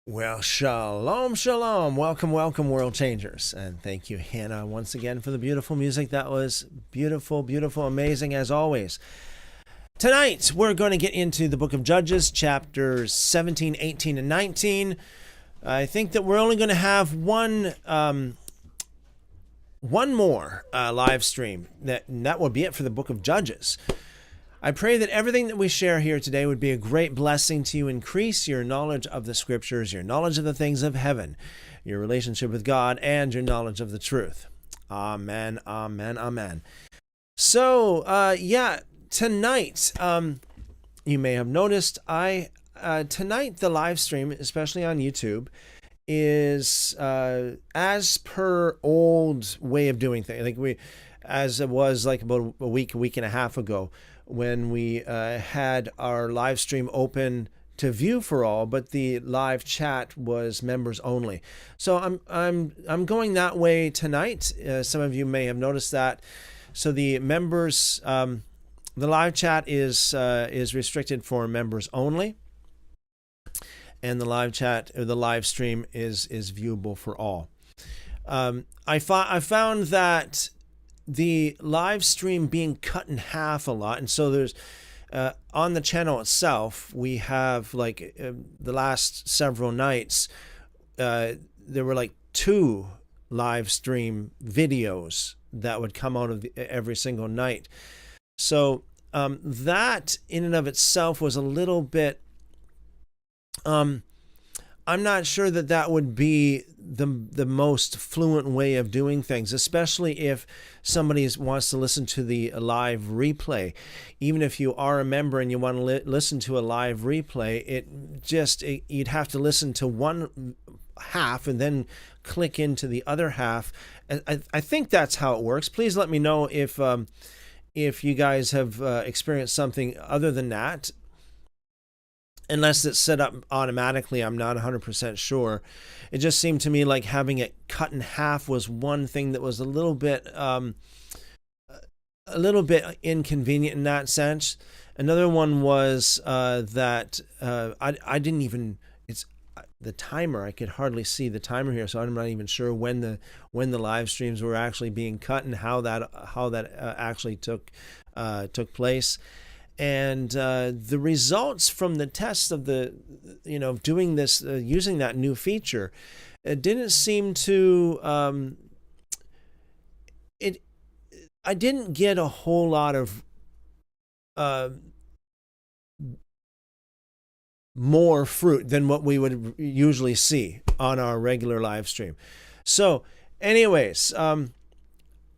Well, shalom, shalom. Welcome, welcome, world changers. And thank you, Hannah, once again for the beautiful music. That was beautiful, beautiful, amazing as always. Tonight, we're going to get into the book of Judges, chapters 17, 18, and 19. I think that we're only going to have one more live stream. That will be it for the book of Judges. I pray that everything that we share here today would be a great blessing to you, increase your knowledge of the scriptures, your knowledge of the things of heaven, your relationship with God, and your knowledge of the truth. Amen, amen, amen. So, tonight, you may have noticed, tonight the live stream, especially on YouTube, is as per old way of doing things. As it was like about a week and a half ago, when we had our live stream open to view for all, but the live chat was members only. So I'm going that way tonight. Some of you may have noticed that. So the members, the live chat is restricted for members only, and the live chat or the live stream is viewable for all. I found that the live stream being cut in half a lot, and so there's on the channel itself we have the last several nights there were like 2 live stream videos that would come out of every single night. So that in and of itself was a little bit I'm not sure that would be the most fluent way of doing things, especially if somebody wants to listen to the live replay. Even if you are a member and you want to listen to a live replay, you'd have to listen to one half and then click into the other half. I think that's how it works. Please let me know if you guys have experienced something other than that. Unless it's set up automatically, I'm not 100% sure. It just seemed to me like having it cut in half was one thing that was a little bit inconvenient in that sense. Another one was that I didn't even. It's the timer. I could hardly see the timer here, so I'm not even sure when the live streams were actually being cut and how that actually took place. And the results from the test of doing this, using that new feature, it didn't seem to, I didn't get a whole lot of more fruit than what we would usually see on our regular live stream. So anyways,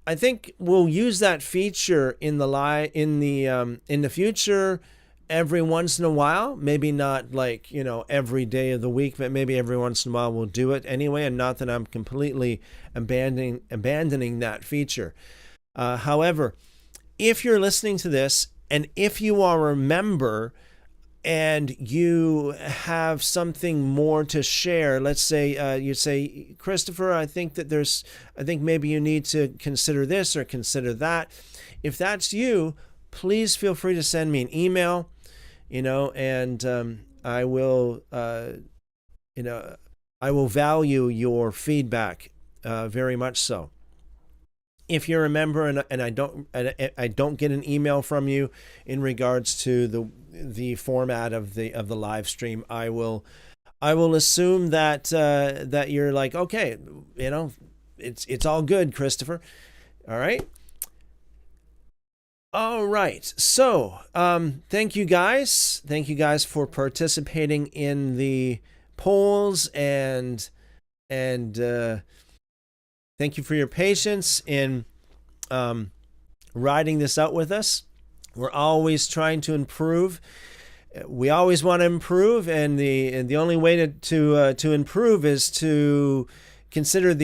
I think we'll use that feature in the future every once in a while. Maybe not every day of the week, but maybe every once in a while we'll do it anyway. And not that I'm completely abandoning that feature. However, if you're listening to this and if you are a member and you have something more to share, let's say you say, Christopher, I think maybe you need to consider this or consider that. If that's you, please feel free to send me an email, and I will value your feedback very much so. If you're a member and I don't get an email from you in regards to the format of the live stream, I will assume that you're like, okay, it's all good, Christopher. All right. So thank you guys for participating in the polls and thank you for your patience in riding this out with us. We're always trying to improve. We always want to improve, and the only way to improve is to consider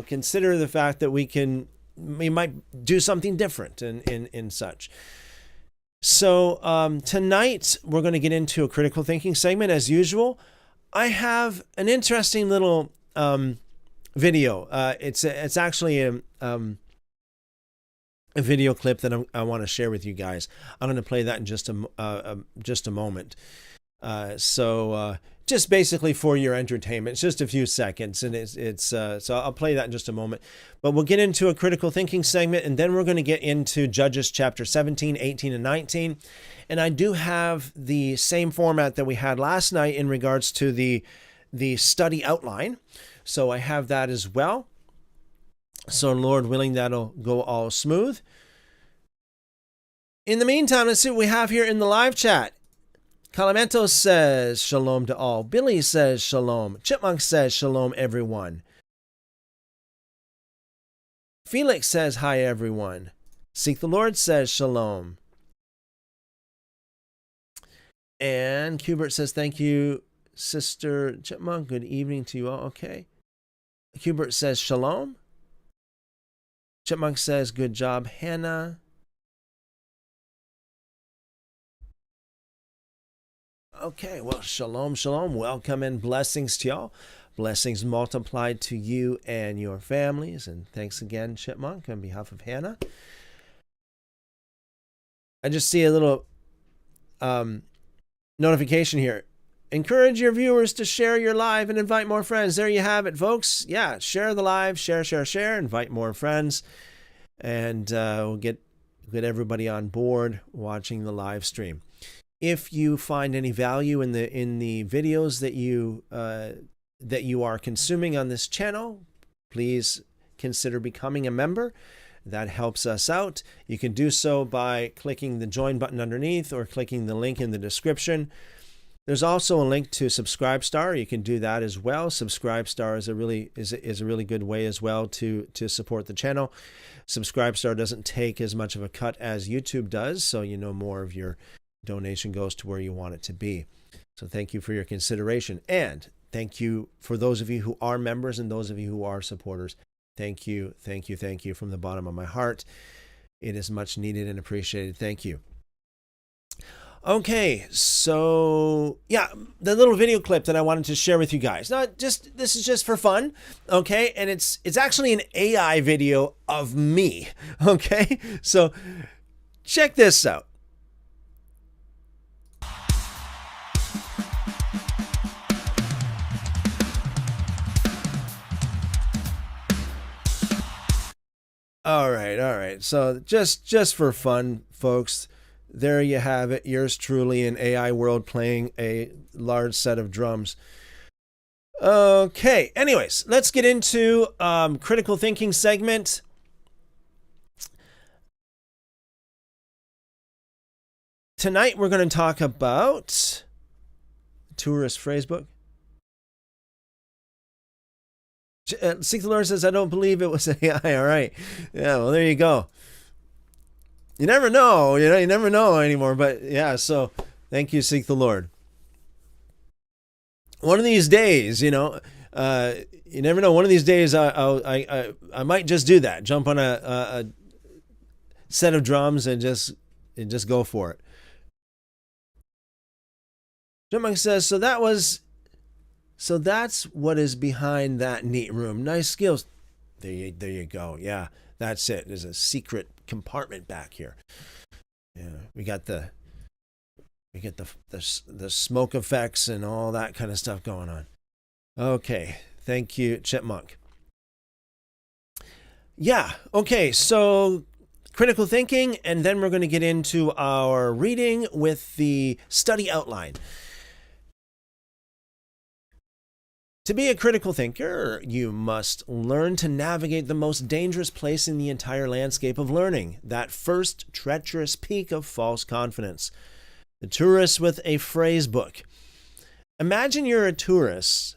consider the fact that we might do something different and such. So tonight we're going to get into a critical thinking segment as usual. I have an interesting little video. It's actually a video clip that I want to share with you guys. I'm going to play that in just a moment. So just basically for your entertainment. It's just a few seconds, and so I'll play that in just a moment. But we'll get into a critical thinking segment, and then we're going to get into Judges chapter 17, 18, and 19. And I do have the same format that we had last night in regards to the study outline. So I have that as well. So Lord willing, that'll go all smooth. In the meantime, let's see what we have here in the live chat. Calamento says shalom to all. Billy says shalom. Chipmunk says shalom, everyone. Felix says hi, everyone. Seek the Lord says shalom. And Hubert says thank you, Sister Chipmunk. Good evening to you all. Okay. Hubert says shalom. Chipmunk says good job, Hannah. Okay, well, shalom, shalom. Welcome and blessings to y'all. Blessings multiplied to you and your families. And thanks again, Chipmunk, on behalf of Hannah. I just see a little notification here. Encourage your viewers to share your live and invite more friends. There you have it, folks. Yeah, share the live, share, invite more friends. And we'll get everybody on board watching the live stream. If you find any value in the videos that you are consuming on this channel, please consider becoming a member. That helps us out. You can do so by clicking the join button underneath or clicking the link in the description. There's also a link to Subscribestar. You can do that as well. Subscribestar is a really good way as well to support the channel. Subscribestar doesn't take as much of a cut as YouTube does, so you know more of your donation goes to where you want it to be. So thank you for your consideration. And thank you for those of you who are members and those of you who are supporters. Thank you from the bottom of my heart. It is much needed and appreciated. Thank you. Okay, so yeah, the little video clip that I wanted to share with you guys. This is just for fun, okay? And it's actually an AI video of me, okay? So check this out. All right. So just for fun, folks, there you have it. Yours truly in AI world playing a large set of drums. Okay. Anyways, let's get into critical thinking segment. Tonight we're going to talk about tourist phrasebook. Seek the Lord says, I don't believe it was AI. All right. Yeah, well, there you go. You never know, you never know anymore. But yeah, so thank you, Seek the Lord. One of these days, you never know. One of these days, I might just do that. Jump on a set of drums and just go for it. Chipmunk says, so that's what is behind that neat room. Nice skills. There you go. Yeah, that's it. There's a secret compartment back here. Yeah, we get the smoke effects and all that kind of stuff going on. Okay, thank you, Chipmunk. Yeah, okay, so critical thinking, and then we're going to get into our reading with the study outline. To be a critical thinker, you must learn to navigate the most dangerous place in the entire landscape of learning, that first treacherous peak of false confidence. The tourist with a phrase book. Imagine you're a tourist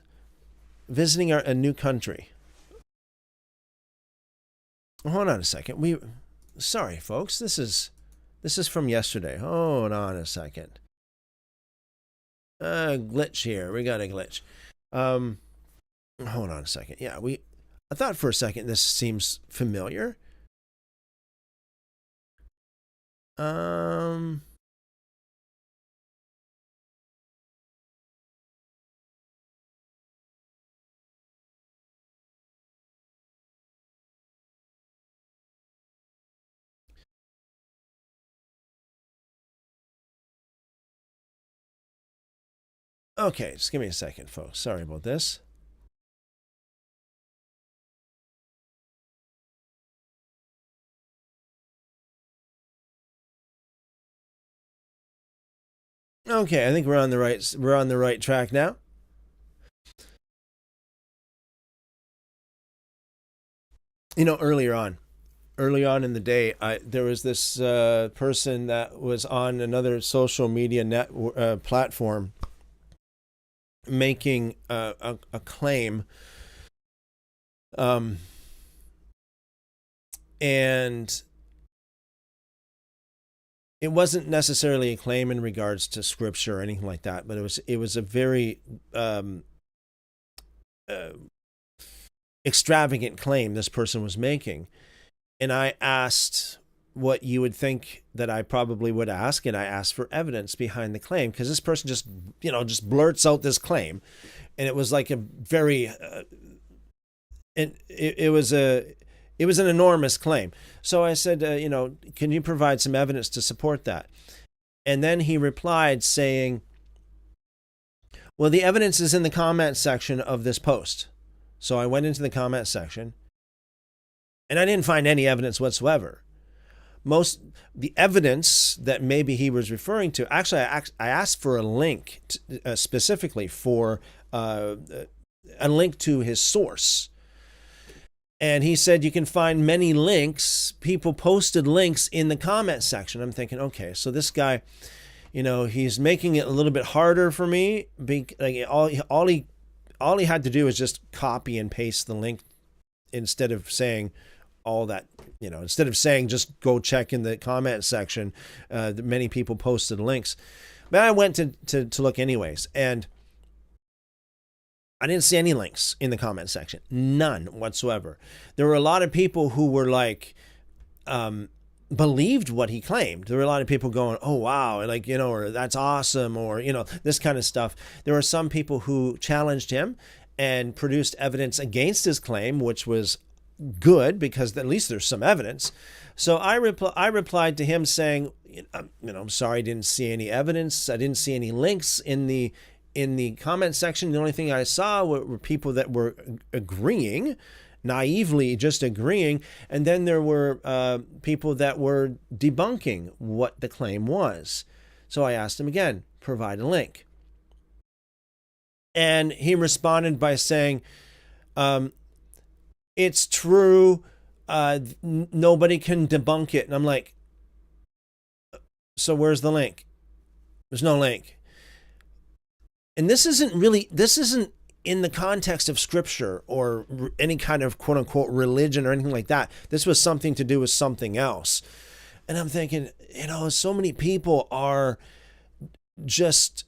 visiting a new country. Hold on a second. Sorry, folks. This is from yesterday. Hold on a second. Glitch here. We got a glitch. Hold on a second. Yeah, I thought for a second this seems familiar. Okay, just give me a second, folks. Sorry about this. Okay, I think we're on the right track now. Early on in the day, there was this person that was on another social media platform making a claim, um, and it wasn't necessarily a claim in regards to scripture or anything like that, but it was a very uh, extravagant claim this person was making. And I asked what you would think that I probably would ask, and I asked for evidence behind the claim, because this person just blurts out this claim, and it was like a very it was an enormous claim. So I said, can you provide some evidence to support that? And then he replied saying, well, the evidence is in the comment section of this post. So I went into the comment section, and I didn't find any evidence whatsoever. The evidence that maybe he was referring to, actually, I asked for a link specifically for a link to his source. And he said you can find many links. People posted links in the comment section. I'm thinking, okay, so this guy, he's making it a little bit harder for me. All he had to do was just copy and paste the link instead of saying all that, instead of saying just go check in the comment section. Many people posted links. But I went to look anyways, and I didn't see any links in the comment section. None whatsoever. There were a lot of people who were like, believed what he claimed. There were a lot of people going, oh, wow, or that's awesome, or, this kind of stuff. There were some people who challenged him and produced evidence against his claim, which was good because at least there's some evidence. So I replied to him saying, I'm sorry, I didn't see any evidence. I didn't see any links in the comment section. The only thing I saw were people that were agreeing, naively just agreeing, and then there were people that were debunking what the claim was. So I asked him again, provide a link. And he responded by saying, it's true, nobody can debunk it. And I'm like, so where's the link? There's no link. And this isn't in the context of scripture or any kind of quote unquote religion or anything like that. This was something to do with something else. And I'm thinking, so many people are just,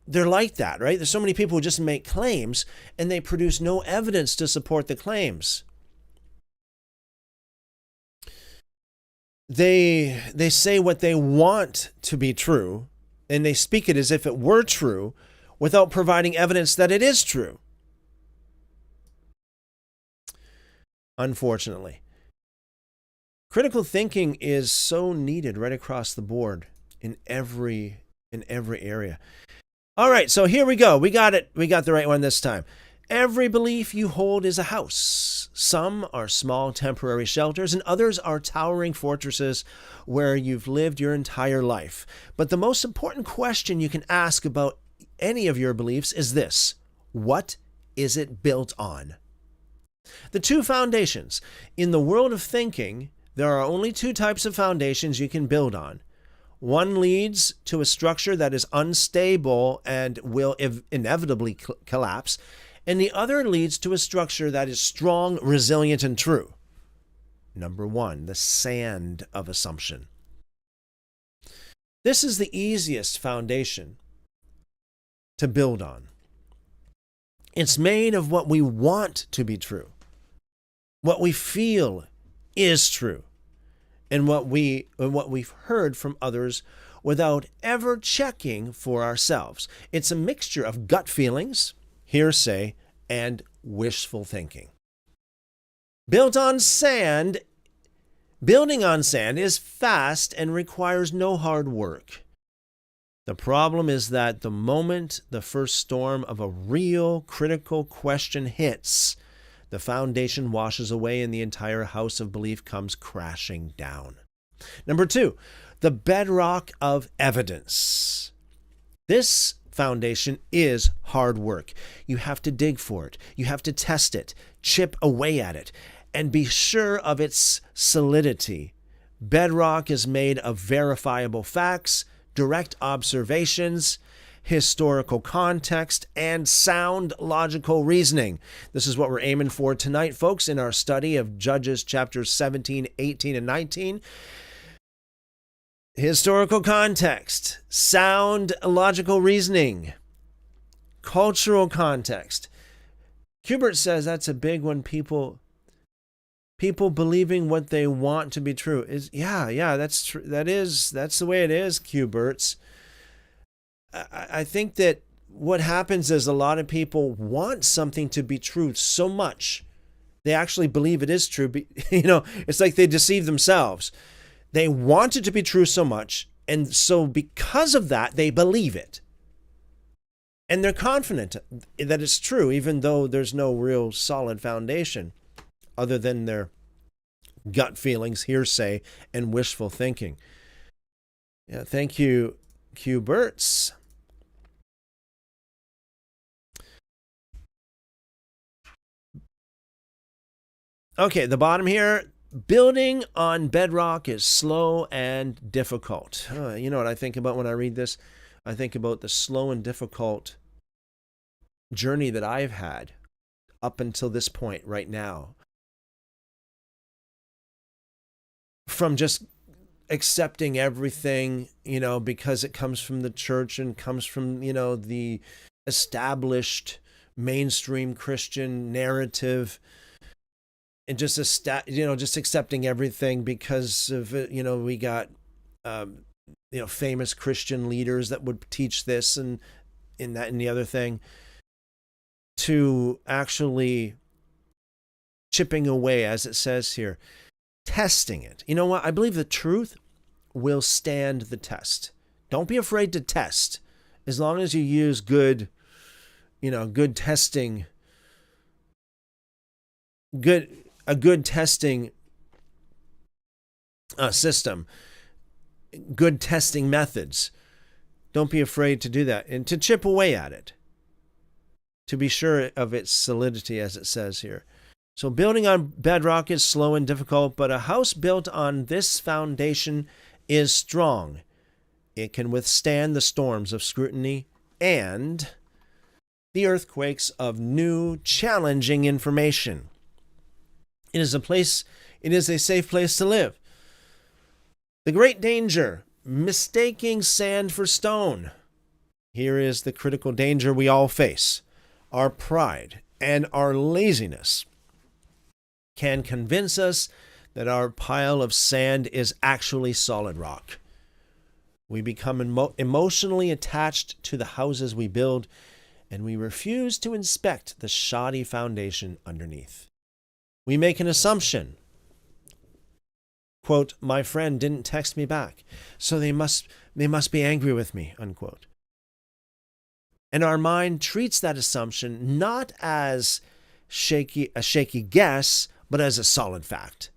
they're like that, right? There's so many people who just make claims and they produce no evidence to support the claims. They say what they want to be true, and they speak it as if it were true, without providing evidence that it is true. Unfortunately. Critical thinking is so needed right across the board in every area. All right, so here we go. We got it. We got the right one this time. Every belief you hold is a house. Some are small temporary shelters, and others are towering fortresses where you've lived your entire life. But the most important question you can ask about any of your beliefs is this: what is it built on? The two foundations. In the world of thinking, there are only two types of foundations you can build on. One leads to a structure that is unstable and will inevitably collapse, and the other leads to a structure that is strong, resilient, and true. Number one, the sand of assumption. This is the easiest foundation to build on. It's made of what we want to be true, what we feel is true, and what we've heard from others without ever checking for ourselves. It's a mixture of gut feelings, hearsay, and wishful thinking. Building on sand is fast and requires no hard work. The problem is that the moment the first storm of a real critical question hits, the foundation washes away and the entire house of belief comes crashing down. Number 2, the bedrock of evidence. This foundation is hard work. You have to dig for it. You have to test it, chip away at it, and be sure of its solidity. Bedrock is made of verifiable facts, direct observations, historical context, and sound logical reasoning. This is what we're aiming for tonight, folks, in our study of Judges chapters 17, 18, and 19. Historical context, sound logical reasoning, cultural context. Kubert says that's a big one. People believing what they want to be true is that's true. That's the way it is, Kuberts. I think that what happens is a lot of people want something to be true so much they actually believe it is true. It's like they deceive themselves. They want it to be true so much, and so because of that, they believe it. And they're confident that it's true, even though there's no real solid foundation other than their gut feelings, hearsay, and wishful thinking. Yeah, thank you, Kuberts. Okay, the bottom here. Building on bedrock is slow and difficult. You know what I think about when I read this? I think about the slow and difficult journey that I've had up until this point right now. From just accepting everything, because it comes from the church and comes from, the established mainstream Christian narrative. And just accepting everything because of we got famous Christian leaders that would teach this and in that and the other thing, to actually chipping away, as it says here, testing it. You know what? I believe the truth will stand the test. Don't be afraid to test, as long as you use good testing. A good testing system, good testing methods. Don't be afraid to do that and to chip away at it, to be sure of its solidity, as it says here. So building on bedrock is slow and difficult, but a house built on this foundation is strong. It can withstand the storms of scrutiny and the earthquakes of new, challenging information. It is a safe place to live. The great danger, mistaking sand for stone. Here is the critical danger we all face. Our pride and our laziness can convince us that our pile of sand is actually solid rock. We become emotionally attached to the houses we build, and we refuse to inspect the shoddy foundation underneath. We make an assumption. Quote, my friend didn't text me back, so they must be angry with me, unquote. And our mind treats that assumption not as a shaky guess, but as a solid fact.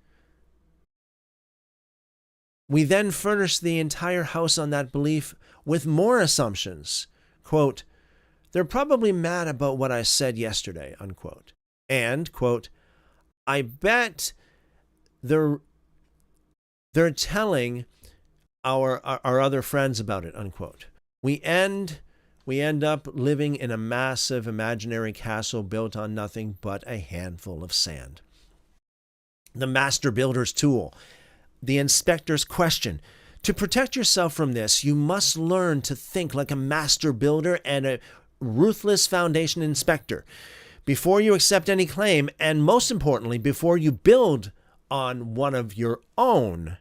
We then furnish the entire house on that belief with more assumptions. Quote, they're probably mad about what I said yesterday, unquote. And, quote, I bet they're telling our other friends about it, unquote. We end up living in a massive imaginary castle built on nothing but a handful of sand. The master builder's tool, the inspector's question. To protect yourself from this, you must learn to think like a master builder and a ruthless foundation inspector. Before you accept any claim, and most importantly, before you build on one of your own,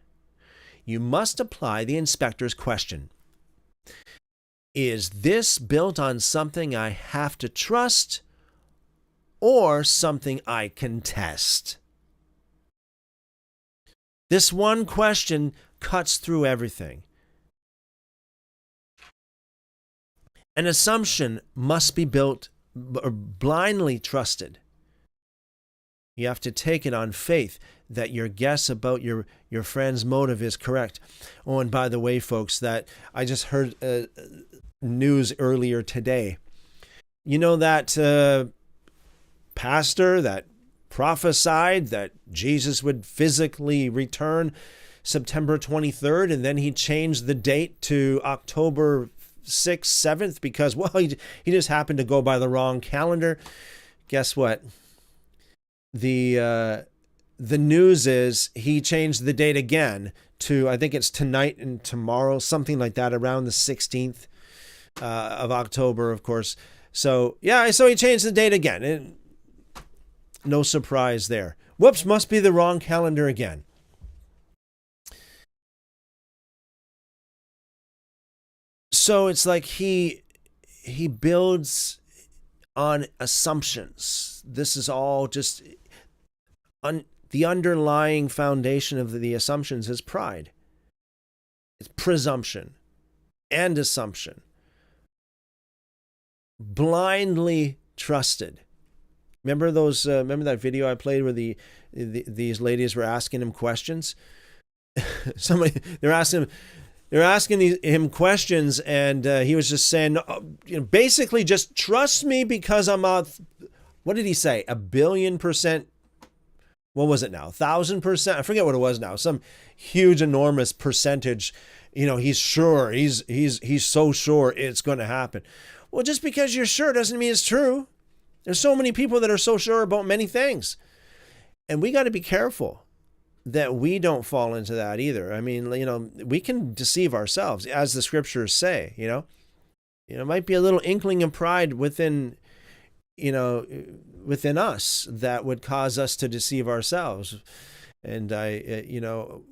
you must apply the inspector's question. Is this built on something I have to trust or something I can test? This one question cuts through everything. An assumption must be built or blindly trusted. You have to take it on faith that your guess about your friend's motive is correct. Oh, and by the way, folks, that I just heard news earlier today. You know that pastor that prophesied that Jesus would physically return September 23rd, and then he changed the date to October 6th, 7th, because, well, he just happened to go by the wrong calendar. Guess what? The news is he changed the date again to, I think it's tonight and tomorrow, something like that, around the 16th of October, of course. So, yeah, so he changed the date again. And no surprise there. Whoops, must be the wrong calendar again. So it's like he builds on assumptions. This is all just the underlying foundation of the assumptions is pride. It's presumption and assumption. Blindly trusted. Remember those? Remember that video I played where these ladies were asking him questions? They're asking him questions, and he was just saying, basically, just trust me because I'm what did he say? 1,000,000,000%. What was it now? 1,000%. I forget what it was now. Some huge, enormous percentage. He's sure. He's so sure it's going to happen. Well, just because you're sure doesn't mean it's true. There's so many people that are so sure about many things. And we got to be careful that we don't fall into that either. I mean, we can deceive ourselves, as the scriptures say, it might be a little inkling of pride within us that would cause us to deceive ourselves. And I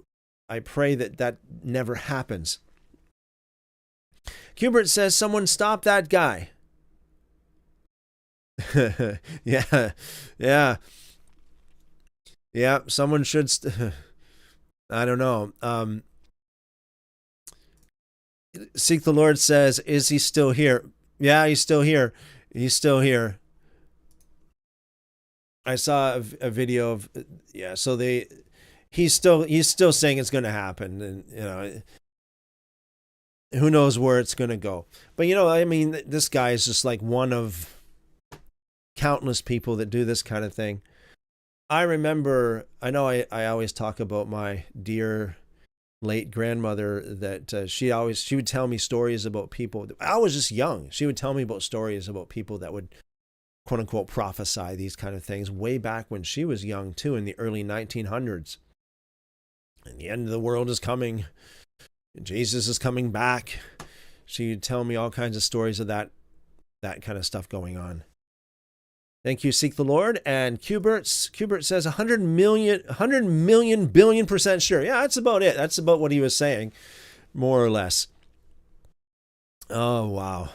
pray that never happens. Hubert says, someone stop that guy. Yeah. Someone should. I don't know. Seek the Lord says, is he still here? Yeah, he's still here. He's still here. I saw a video of, so he's still saying it's going to happen. And, who knows where it's going to go. But, this guy is just like one of countless people that do this kind of thing. I remember, I know I always talk about my dear late grandmother that she would tell me stories about people. I was just young. She would tell me about stories about people that would, quote unquote, prophesy these kind of things way back when she was young too, in the early 1900s. And the end of the world is coming. Jesus is coming back. She would tell me all kinds of stories of that kind of stuff going on. Thank you, Seek the Lord. And Cubert says 100 million billion percent sure. Yeah, that's about it. That's about what he was saying, more or less. Oh, wow.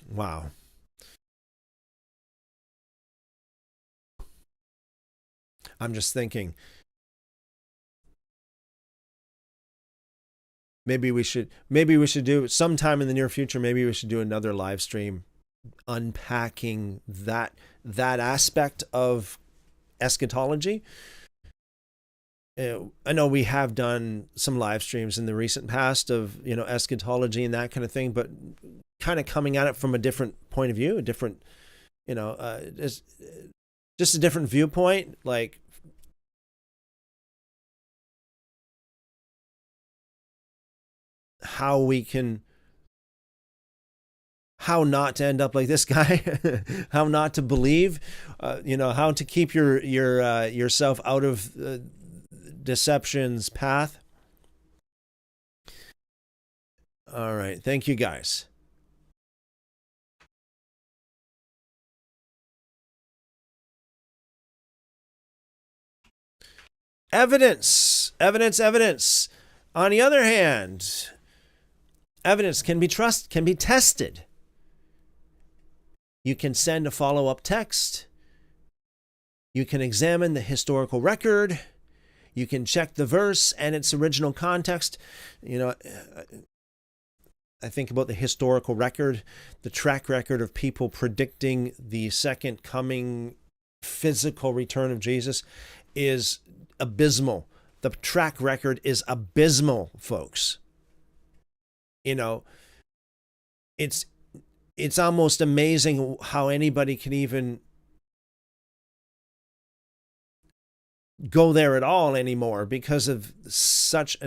Wow. I'm just thinking, maybe we should do sometime in the near future. Maybe we should do another live stream unpacking that aspect of eschatology. I know we have done some live streams in the recent past of eschatology and that kind of thing, but kind of coming at it from a different point of view, a different just a different viewpoint, like. How not to end up like this guy, how not to believe, how to keep yourself out of deception's path. All right. Thank you, guys. Evidence. On the other hand, evidence can be tested. You can send a follow-up text. You can examine the historical record. You can check the verse and its original context. You know, I think about the historical record, the track record of people predicting the second coming physical return of Jesus is abysmal. The track record is abysmal, folks. You know, it's almost amazing how anybody can even go there at all anymore because of such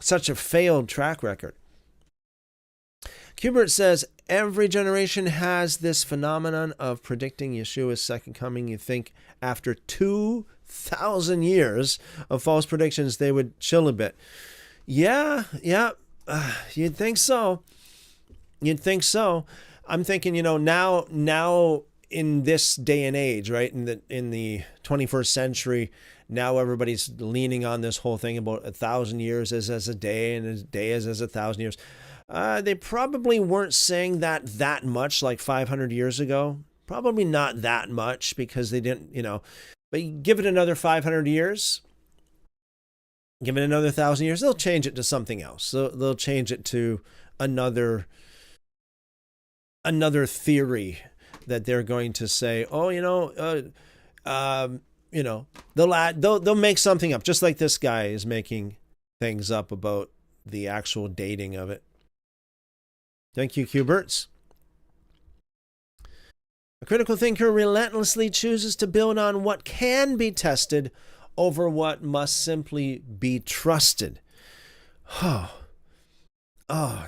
such a failed track record. Kubert says, every generation has this phenomenon of predicting Yeshua's second coming. You think after 2,000 years of false predictions, they would chill a bit. Yeah, you'd think so. I'm thinking, you know, now in this day and age, right, in the 21st century, now everybody's leaning on this whole thing about 1,000 years as a day, and a day as 1,000 years. They probably weren't saying that much like 500 years ago. Probably not that much, because they didn't, you know. But give it another 500 years, give it another 1,000 years, they'll change it to something else. They'll change it to another theory that they're going to say, oh, they'll make something up, just like this guy is making things up about the actual dating of it. Thank you, Kuberts. A critical thinker relentlessly chooses to build on what can be tested over what must simply be trusted.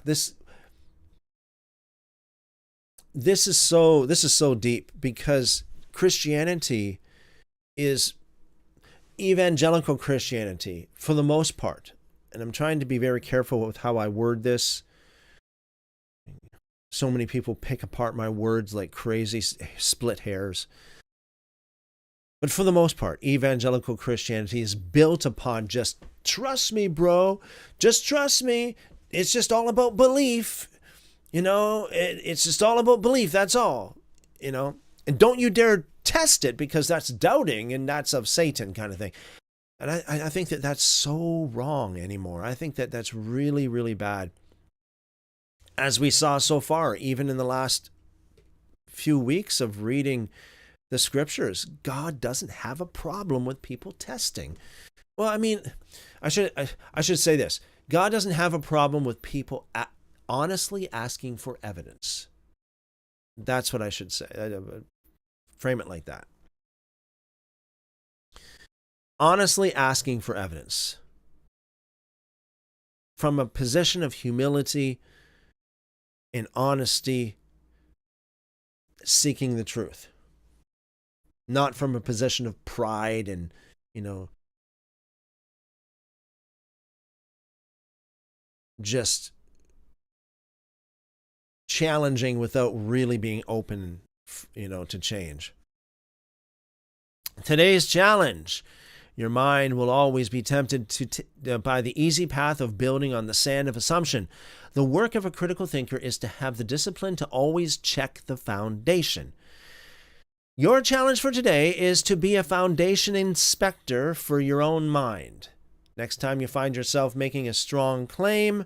This is so deep, because Christianity is evangelical Christianity for the most part. And I'm trying to be very careful with how I word this. So many people pick apart my words like crazy, split hairs. But for the most part, evangelical Christianity is built upon just trust me, bro. Just trust me. It's just all about belief. You know, it's just all about belief. That's all. You know, and don't you dare test it, because that's doubting and that's of Satan kind of thing. And I think that that's so wrong anymore. I think that that's really, really bad. As we saw so far, even in the last few weeks of reading the scriptures, God doesn't have a problem with people testing. Well, I mean, I should say this. God doesn't have a problem with people honestly asking for evidence. That's what I should say. Frame it like that. Honestly asking for evidence. From a position of humility and honesty, seeking the truth. Not from a position of pride and, just challenging without really being open, to change. Today's challenge. Your mind will always be tempted by the easy path of building on the sand of assumption. The work of a critical thinker is to have the discipline to always check the foundation. Your challenge for today is to be a foundation inspector for your own mind. Next time you find yourself making a strong claim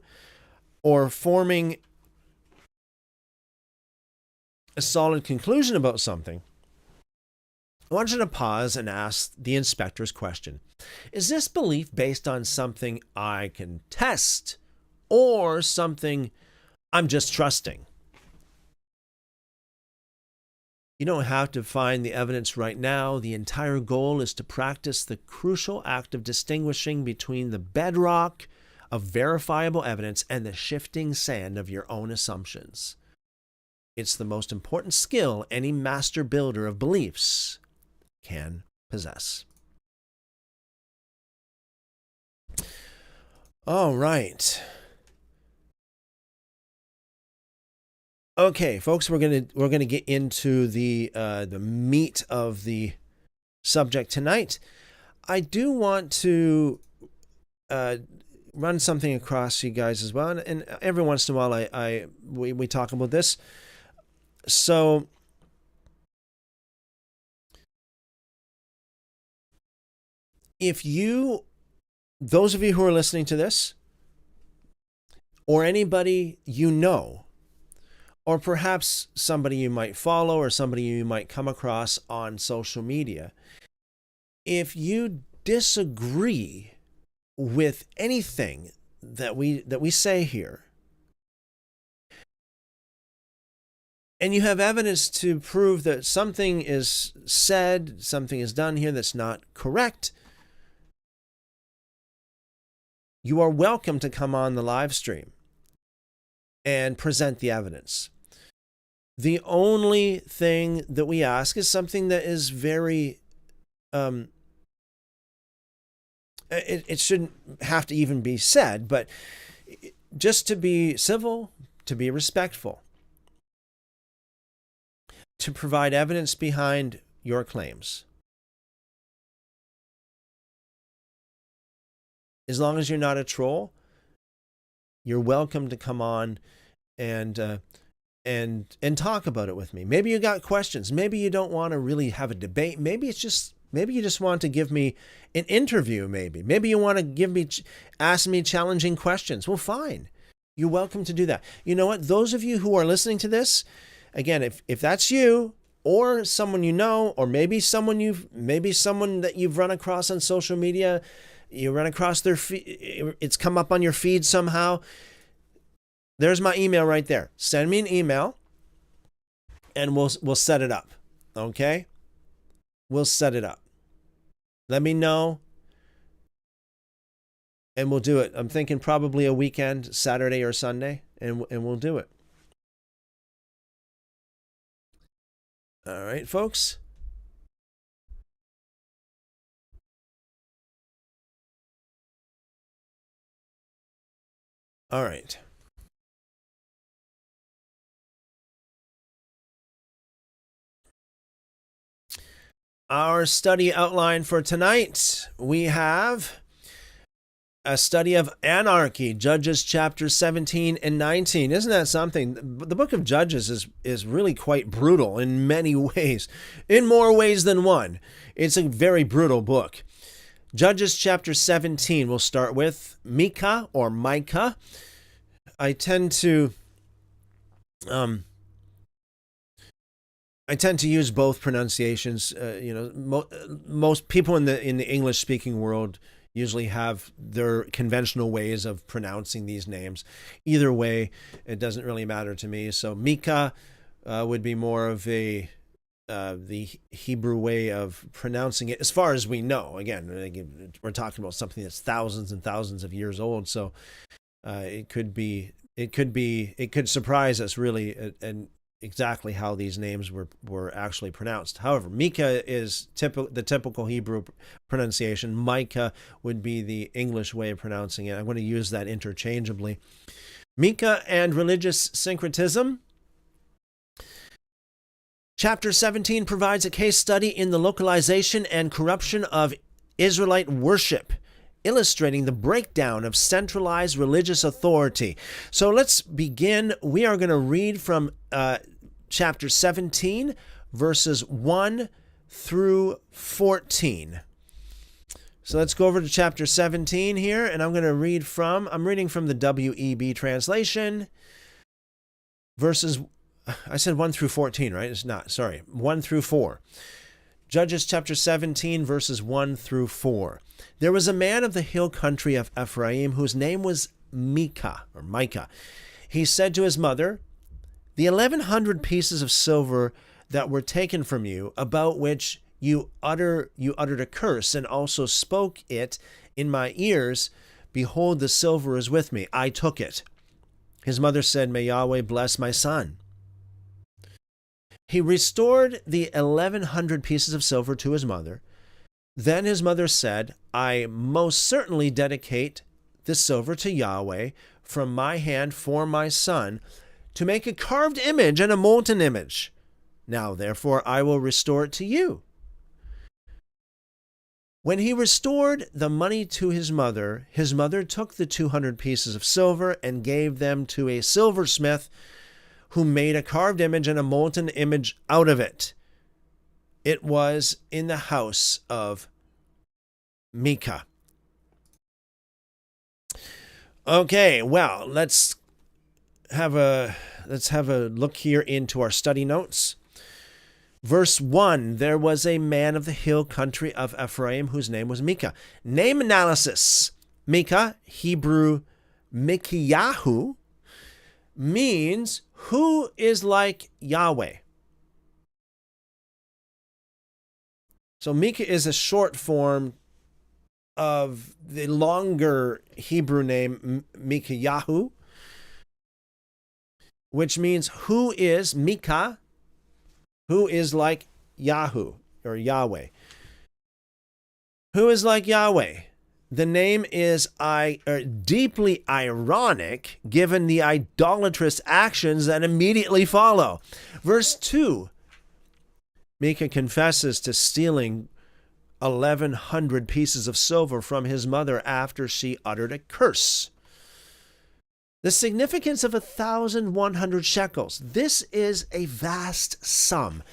or forming a solid conclusion about something, I want you to pause and ask the inspector's question. Is this belief based on something I can test or something I'm just trusting? You don't have to find the evidence right now. The entire goal is to practice the crucial act of distinguishing between the bedrock of verifiable evidence and the shifting sand of your own assumptions. It's the most important skill any master builder of beliefs can possess. All right. Okay, folks, we're gonna get into the meat of the subject tonight. I do want to run something across you guys as well, and every once in a while we talk about this. So those of you who are listening to this, or anybody you know, or perhaps somebody you might follow or somebody you might come across on social media, if you disagree with anything that we say here, and you have evidence to prove that something is said, something is done here that's not correct, you are welcome to come on the live stream and present the evidence. The only thing that we ask is something that is very, it shouldn't have to even be said, but just to be civil, to be respectful, to provide evidence behind your claims. As long as you're not a troll, you're welcome to come on and talk about it with me. Maybe you got questions. Maybe you don't want to really have a debate. Maybe you just want to give me an interview. Maybe you want to ask me challenging questions. Well, fine. You're welcome to do that. You know what? Those of you who are listening to this, again, if that's you or someone you know, or maybe someone that you've run across on social media, you run across their feed, it's come up on your feed somehow. There's my email right there. Send me an email and we'll set it up. Okay? We'll set it up. Let me know and we'll do it. I'm thinking probably a weekend, Saturday or Sunday, and we'll do it. All right, folks. All right. Our study outline for tonight, we have a study of anarchy, Judges chapter 17 and 19. Isn't that something? The book of Judges is really quite brutal in many ways, in more ways than one. It's a very brutal book. Judges chapter 17, we'll start with Micah or Micah. I tend to use both pronunciations. Most people in the English speaking world usually have their conventional ways of pronouncing these names. Either way, it doesn't really matter to me. So Micah would be more of the Hebrew way of pronouncing it, as far as we know. Again, we're talking about something that's thousands and thousands of years old. So it could surprise us really, and exactly how these names were actually pronounced. However, Micah is the typical Hebrew pronunciation. Micah would be the English way of pronouncing it. I'm going to use that interchangeably. Micah and religious syncretism. Chapter 17 provides a case study in the localization and corruption of Israelite worship, illustrating the breakdown of centralized religious authority. So let's begin. We are going to read from chapter 17, verses 1 through 14. So let's go over to chapter 17 here, and I'm reading from the WEB translation, verses, I said 1 through 14, right? It's not, sorry, 1 through 4. Judges chapter 17, verses 1 through 4. There was a man of the hill country of Ephraim whose name was Micah. He said to his mother, "The 1,100 pieces of silver that were taken from you, about which you uttered a curse and also spoke it in my ears, behold, the silver is with me. I took it." His mother said, "May Yahweh bless my son." He restored the 1,100 pieces of silver to his mother. Then his mother said, "I most certainly dedicate this silver to Yahweh from my hand for my son, to make a carved image and a molten image. Now, therefore, I will restore it to you." When he restored the money to his mother took the 200 pieces of silver and gave them to a silversmith, who made a carved image and a molten image out of it. It was in the house of Micah. Okay, well, let's have a look here into our study notes. Verse 1, there was a man of the hill country of Ephraim whose name was Micah. Name analysis. Micah, Hebrew Mikiyahu, means who is like Yahweh. So Micah is a short form of the longer Hebrew name Mikiyahu, which means who is Micah, who is like Yahu or Yahweh. Who is like Yahweh? The name is deeply ironic given the idolatrous actions that immediately follow. Verse 2, Micah confesses to stealing 1,100 pieces of silver from his mother after she uttered a curse. The significance of 1,100 shekels. This is a vast sum.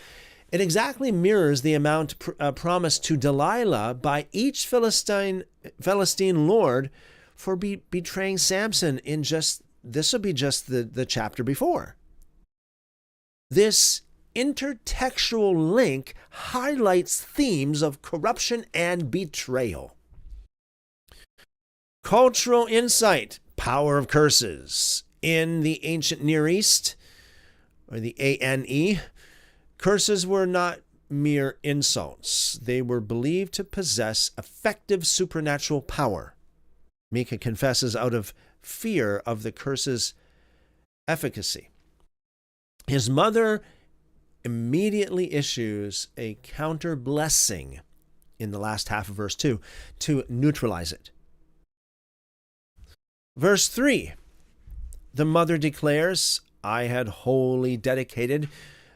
It exactly mirrors the amount promised to Delilah by each Philistine lord for betraying Samson in this will be just the chapter before. This intertextual link highlights themes of corruption and betrayal. Cultural insight, power of curses. In the ancient Near East, or the ANE, curses were not mere insults. They were believed to possess effective supernatural power. Micah confesses out of fear of the curse's efficacy. His mother immediately issues a counter blessing in the last half of verse 2 to neutralize it. Verse 3, the mother declares, I had wholly dedicated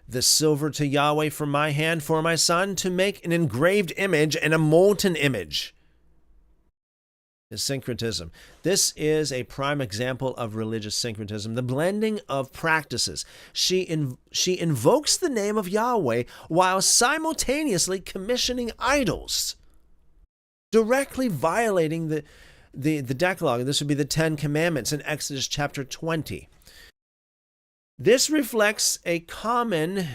the silver to Yahweh from my hand for my son to make an engraved image and a molten image. Is syncretism. This is a prime example of religious syncretism, the blending of practices. She invokes the name of Yahweh while simultaneously commissioning idols, directly violating the Decalogue. This would be the 10 Commandments in Exodus chapter 20. This reflects a common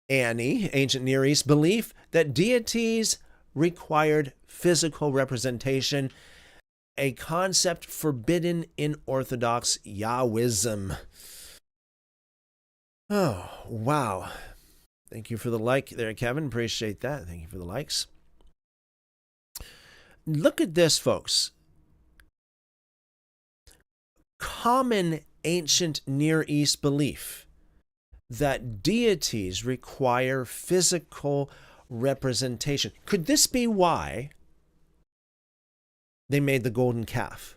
ancient Near East belief that deities required physical representation, a concept forbidden in Orthodox Yahwism. Oh, wow. Thank you for the like there, Kevin. Appreciate that. Thank you for the likes. Look at this, folks. Common ancient Near East belief that deities require physical representation. Could this be why they made the golden calf?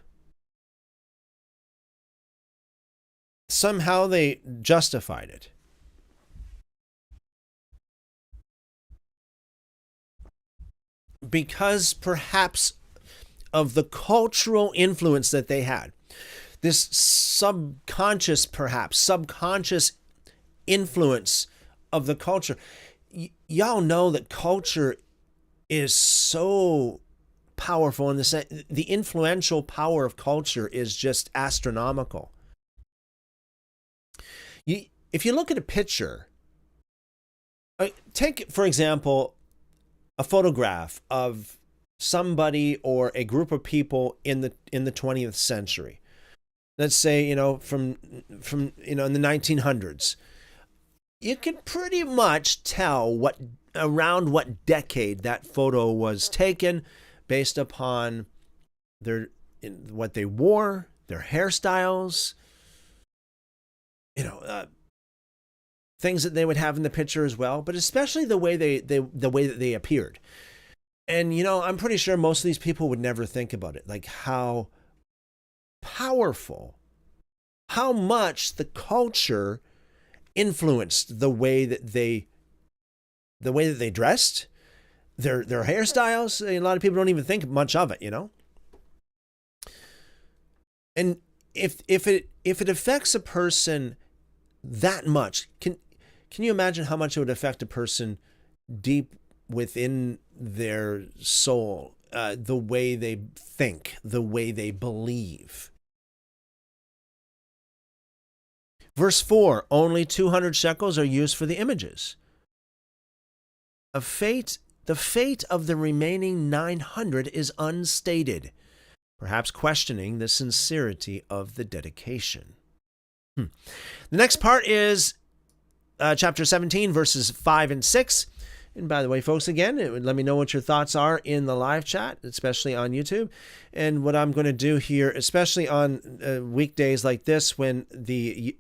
Somehow they justified it. Because perhaps of the cultural influence that they had. This subconscious influence of the culture. Y'all know that culture is so powerful in the sense, the influential power of culture is just astronomical. If you look at a picture, take, for example, a photograph of somebody or a group of people in the 20th century. Let's say, from in the 1900s. You can pretty much tell around what decade that photo was taken based upon what they wore, their hairstyles, things that they would have in the picture as well, but especially the way the way that they appeared. And I'm pretty sure most of these people would never think about it, like how powerful, how much the culture influenced the way that they dressed, their hairstyles. A lot of people don't even think much of it, And if it affects a person that much, can you imagine how much it would affect a person deep within their soul the way they think, the way they believe. Verse 4, only 200 shekels are used for the images. The fate of the remaining 900 is unstated, perhaps questioning the sincerity of the dedication. The next part is chapter 17, verses 5 and 6. And by the way, folks, again, let me know what your thoughts are in the live chat, especially on YouTube. And what I'm going to do here, especially on weekdays like this, when the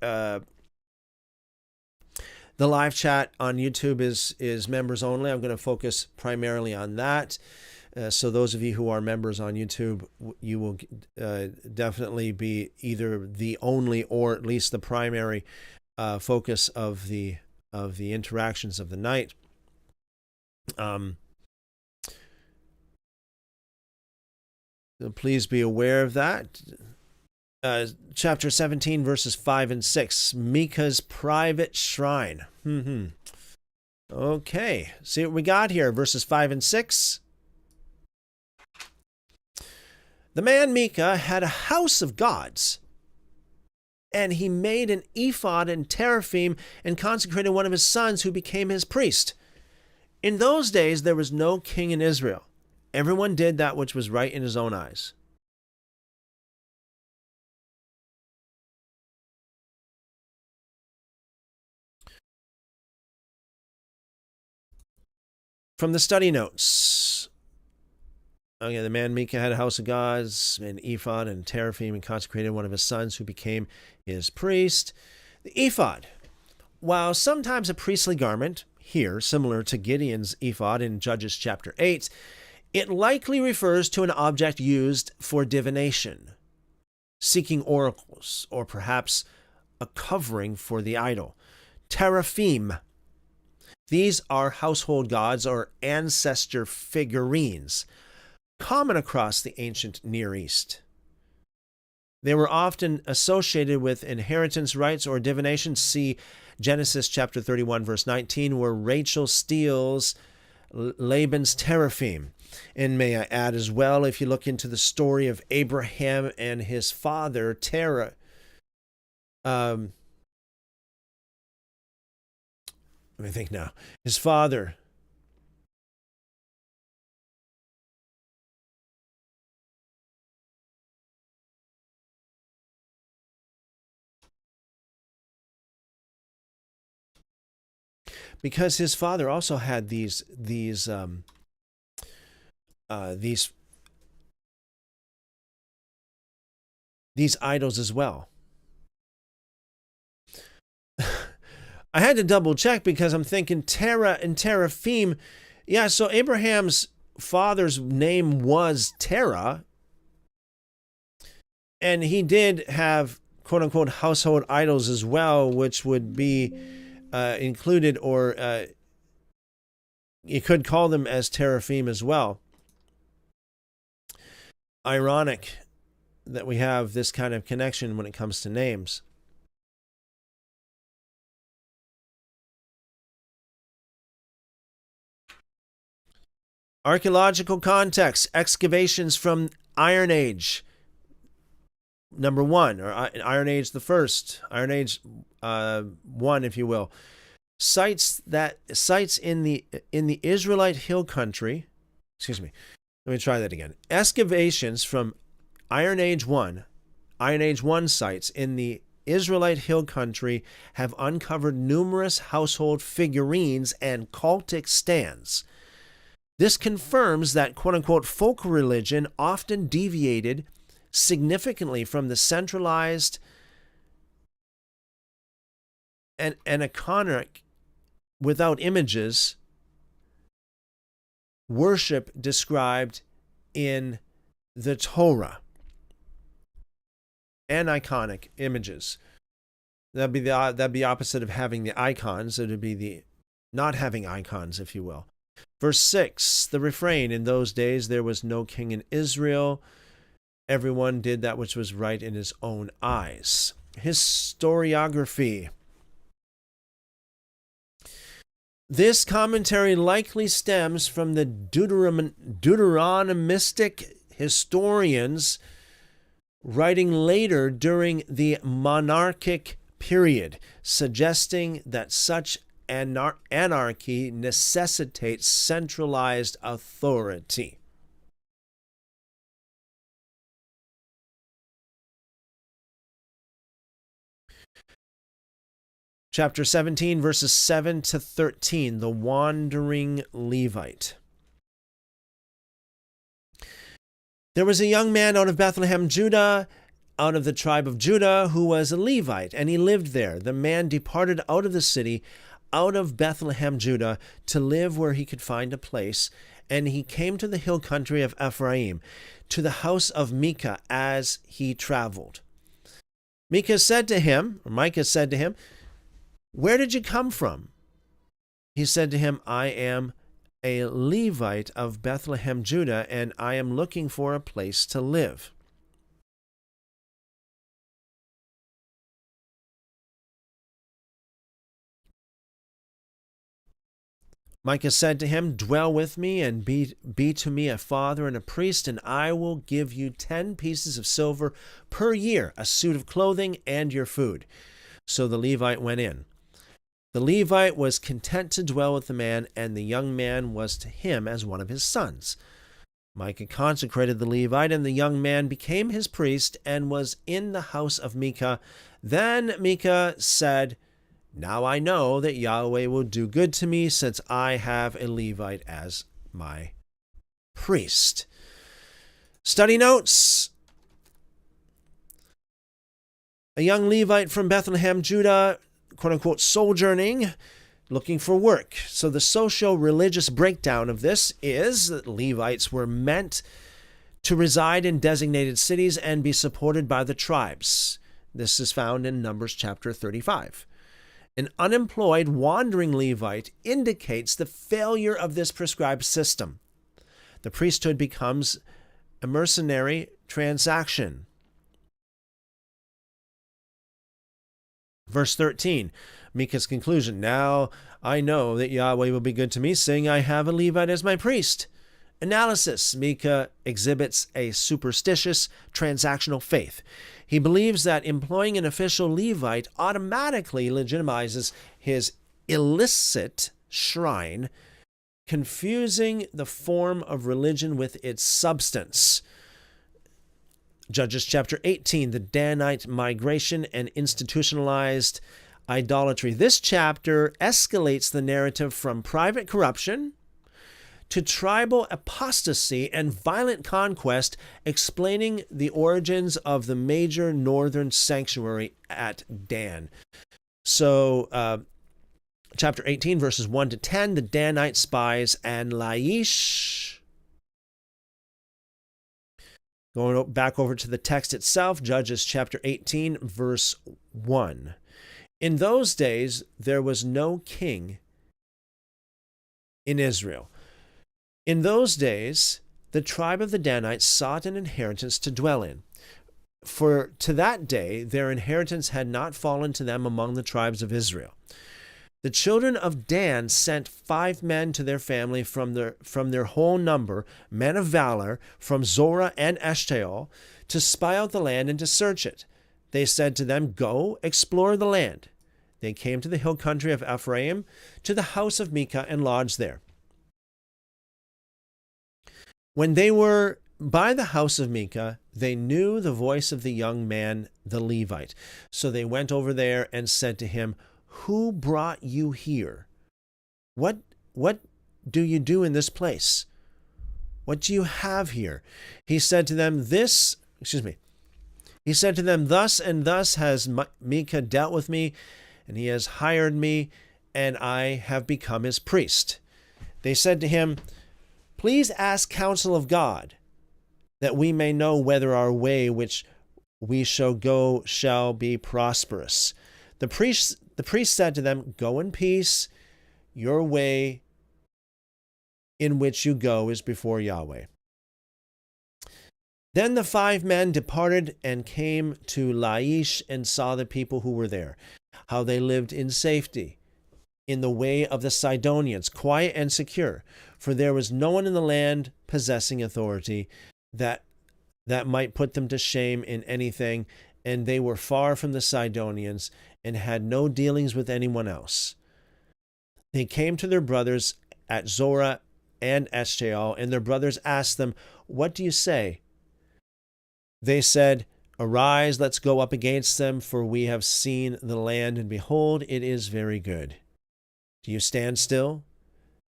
live chat on YouTube is members only, I'm going to focus primarily on that. So those of you who are members on YouTube, you will definitely be either the only or at least the primary focus of the interactions of the night. So please be aware of that. Chapter 17, verses 5 and 6, Micah's private shrine. Okay, see what we got here, verses 5 and 6. The man Micah had a house of gods, and he made an ephod and teraphim and consecrated one of his sons who became his priest. In those days, there was no king in Israel. Everyone did that which was right in his own eyes. From the study notes. Okay, the man Micah had a house of gods, an ephod and teraphim, and consecrated one of his sons who became his priest. The ephod, while sometimes a priestly garment, here similar to Gideon's ephod in Judges chapter 8, it likely refers to an object used for divination, seeking oracles, or perhaps a covering for the idol. Teraphim. These are household gods or ancestor figurines, common across the ancient Near East. They were often associated with inheritance rights or divination. See Genesis chapter 31, verse 19, where Rachel steals Laban's teraphim. And may I add as well, if you look into the story of Abraham and his father, Terah, let me think now. His father, because his father also had these idols as well. I had to double check because I'm thinking Terah and teraphim. Yeah, so Abraham's father's name was Terah, and he did have quote unquote household idols as well, which would be included, or you could call them as teraphim as well. Ironic that we have this kind of connection when it comes to names. Archaeological context, excavations from Iron Age, number 1, or Iron Age the first, Iron Age 1, if you will. Sites in the Israelite hill country, excuse me, let me try that again. Excavations from Iron Age 1 sites in the Israelite hill country have uncovered numerous household figurines and cultic stands. This confirms that quote-unquote folk religion often deviated significantly from the centralized and iconic, without images, worship described in the Torah. Aniconic images. That'd be opposite of having the icons. It would be the not having icons, if you will. Verse 6, the refrain, in those days there was no king in Israel. Everyone did that which was right in his own eyes. Historiography. This commentary likely stems from the Deuteronomistic historians writing later during the monarchic period, suggesting that such anarchy necessitates centralized authority. Chapter 17, verses 7 to 13, the wandering Levite. There was a young man out of Bethlehem, Judah, out of the tribe of Judah, who was a Levite, and he lived there. The man departed out of the city, out of Bethlehem, Judah, to live where he could find a place, and he came to the hill country of Ephraim, to the house of Micah as he traveled. Micah said to him, "Where did you come from?" He said to him, "I am a Levite of Bethlehem, Judah, and I am looking for a place to live." Micah said to him, "Dwell with me and be to me a father and a priest, and I will give you 10 pieces of silver per year, a suit of clothing, and your food." So the Levite went in. The Levite was content to dwell with the man, and the young man was to him as one of his sons. Micah consecrated the Levite, and the young man became his priest and was in the house of Micah. Then Micah said, "Now I know that Yahweh will do good to me, since I have a Levite as my priest." Study notes. A young Levite from Bethlehem, Judah, quote-unquote, sojourning, looking for work. So the socio-religious breakdown of this is that Levites were meant to reside in designated cities and be supported by the tribes. This is found in Numbers chapter 35. An unemployed, wandering Levite indicates the failure of this prescribed system. The priesthood becomes a mercenary transaction. Verse 13, Micah's conclusion. "Now I know that Yahweh will be good to me, seeing I have a Levite as my priest." Analysis. Micah exhibits a superstitious, transactional faith. He believes that employing an official Levite automatically legitimizes his illicit shrine, confusing the form of religion with its substance. Judges chapter 18, the Danite migration and institutionalized idolatry. This chapter escalates the narrative from private corruption to tribal apostasy and violent conquest, explaining the origins of the major northern sanctuary at Dan. So, chapter 18, verses 1 to 10, the Danite spies and Laish. Going back over to the text itself, Judges chapter 18, verse 1. In those days, there was no king in Israel. In those days, the tribe of the Danites sought an inheritance to dwell in. For to that day, their inheritance had not fallen to them among the tribes of Israel. The children of Dan sent 5 men to their family from their whole number, men of valor, from Zorah and Eshtaol, to spy out the land and to search it. They said to them, "Go, explore the land." They came to the hill country of Ephraim, to the house of Micah, and lodged there. When they were by the house of Micah, they knew the voice of the young man, the Levite. So they went over there and said to him, "Who brought you here? What do you do in this place? What do you have here?" He said to them, "Thus and thus has Micah dealt with me, and he has hired me, and I have become his priest." They said to him, "Please ask counsel of God, that we may know whether our way which we shall go shall be prosperous." The priest said to them, "Go in peace. Your way in which you go is before Yahweh." Then the 5 men departed and came to Laish and saw the people who were there, how they lived in safety, in the way of the Sidonians, quiet and secure, for there was no one in the land possessing authority that might put them to shame in anything, and they were far from the Sidonians and had no dealings with anyone else. They came to their brothers at Zorah and Eshtaol, and their brothers asked them, "What do you say?" They said, "Arise, let's go up against them, for we have seen the land, and behold, it is very good. Do you stand still?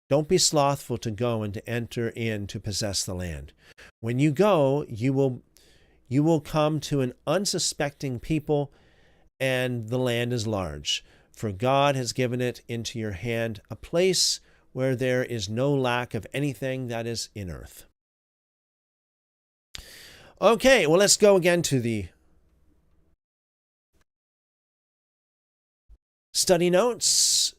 Don't be slothful to go and to enter in to possess the land. When you go, you will come to an unsuspecting people, and the land is large, for God has given it into your hand, a place where there is no lack of anything that is in earth." Okay, well, let's go again to the study notes.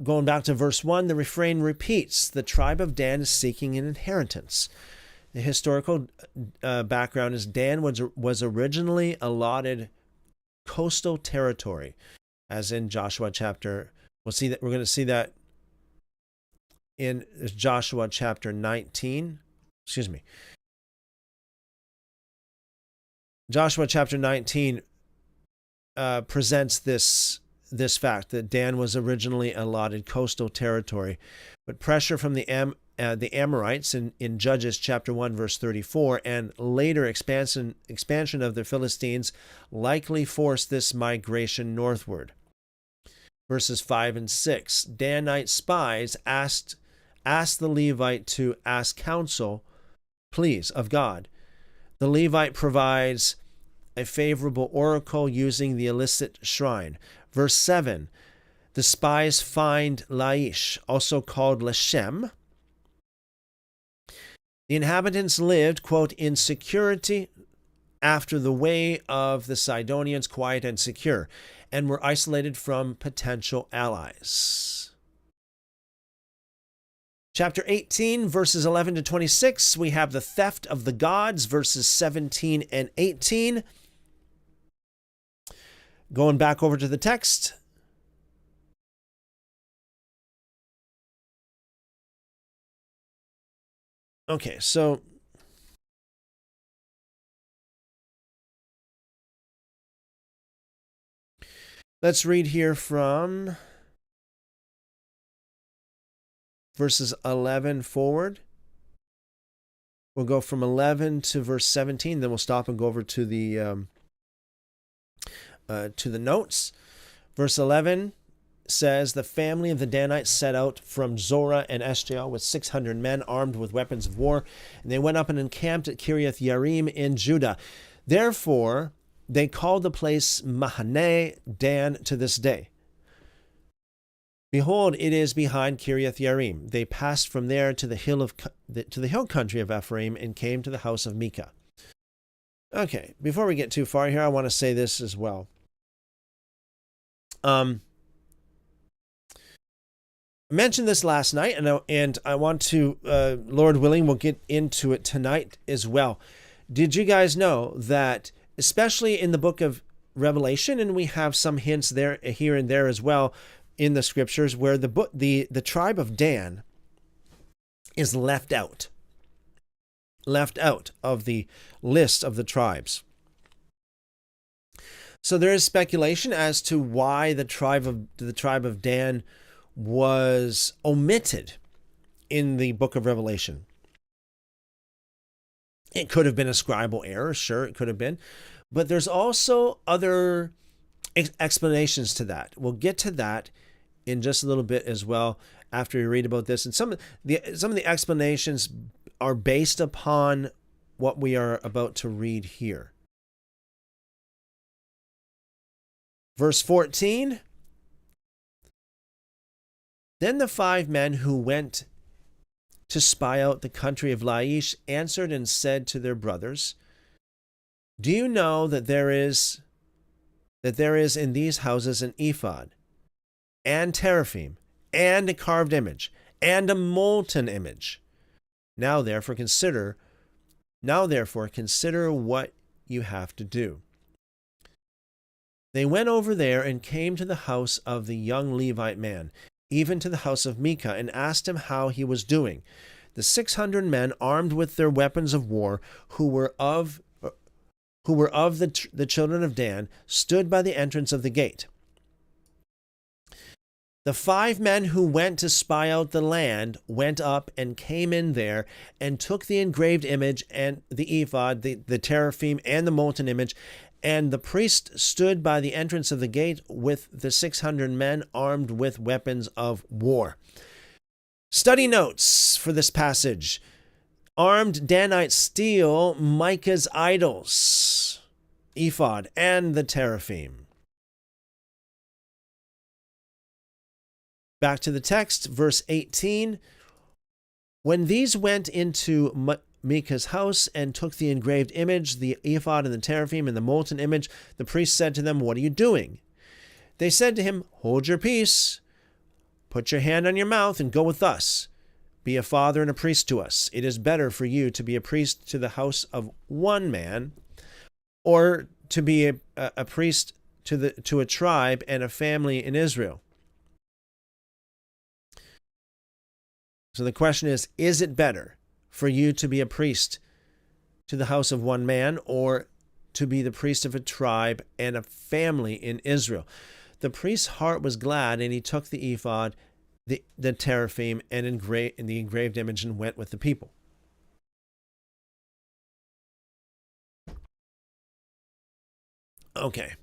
Going back to verse 1, the refrain repeats, the tribe of Dan is seeking an inheritance. The historical background is Dan was originally allotted coastal territory, as in Joshua chapter. We'll see that we're going to see that in Joshua chapter 19. Excuse me. Joshua chapter 19 presents this fact that Dan was originally allotted coastal territory, but pressure from the Amorites in Judges chapter 1 verse 34 and later expansion of the Philistines likely forced this migration northward. Verses 5 and 6, Danite spies asked the Levite to ask counsel, please, of God. The Levite provides a favorable oracle using the illicit shrine. Verse 7, the spies find Laish, also called Leshem. The inhabitants lived, quote, in security after the way of the Sidonians, quiet and secure, and were isolated from potential allies. Chapter 18, verses 11 to 26, we have the theft of the gods, verses 17 and 18. Going back over to the text. Okay, so let's read here from verses 11 forward. We'll go from 11 to verse 17, then we'll stop and go over to the notes. Verse 11 says, the family of the Danites set out from Zorah and Eshtaol with 600 men armed with weapons of war, and they went up and encamped at Kiriath Yearim in Judah. Therefore, they called the place Mahane Dan to this day. Behold, it is behind Kiriath Yearim. They passed from there to the hill country of Ephraim and came to the house of Micah. Okay, before we get too far here, I want to say this as well. I mentioned this last night, and I want to, Lord willing, we'll get into it tonight as well. Did you guys know that, especially in the book of Revelation, and we have some hints there, here and there as well in the scriptures, where the tribe of Dan is left out of the list of the tribes. So there is speculation as to why the tribe of Dan was omitted in the book of Revelation. It could have been a scribal error, sure, it could have been, but there's also other explanations to that. We'll get to that in just a little bit as well after we read about this. And some of the explanations are based upon what we are about to read here. Verse 14. Then the 5 men who went to spy out the country of Laish answered and said to their brothers, do you know that there is in these houses an ephod, and teraphim, and a carved image, and a molten image? Now therefore consider what you have to do. They went over there and came to the house of the young Levite man. even to the house of Micah, and asked him how he was doing. The 600 men armed with their weapons of war, who were of the children of Dan, stood by the entrance of the gate. The 5 men who went to spy out the land went up and came in there and took the engraved image and the ephod, the teraphim, and the molten image. And the priest stood by the entrance of the gate with the 600 men armed with weapons of war. Study notes for this passage. Armed Danites steal Micah's idols, ephod, and the teraphim. Back to the text, verse 18. When these went into Micah's house and took the engraved image, the ephod and the teraphim and the molten image, the priest said to them, "What are you doing?" They said to him, "Hold your peace. Put your hand on your mouth and go with us. Be a father and a priest to us. It is better for you to be a priest to the house of one man, or to be a priest to a tribe and a family in Israel." So the question is it better for you to be a priest to the house of one man, or to be the priest of a tribe and a family in Israel? The priest's heart was glad, and he took the ephod, the teraphim, and the engraved image, and went with the people. Okay.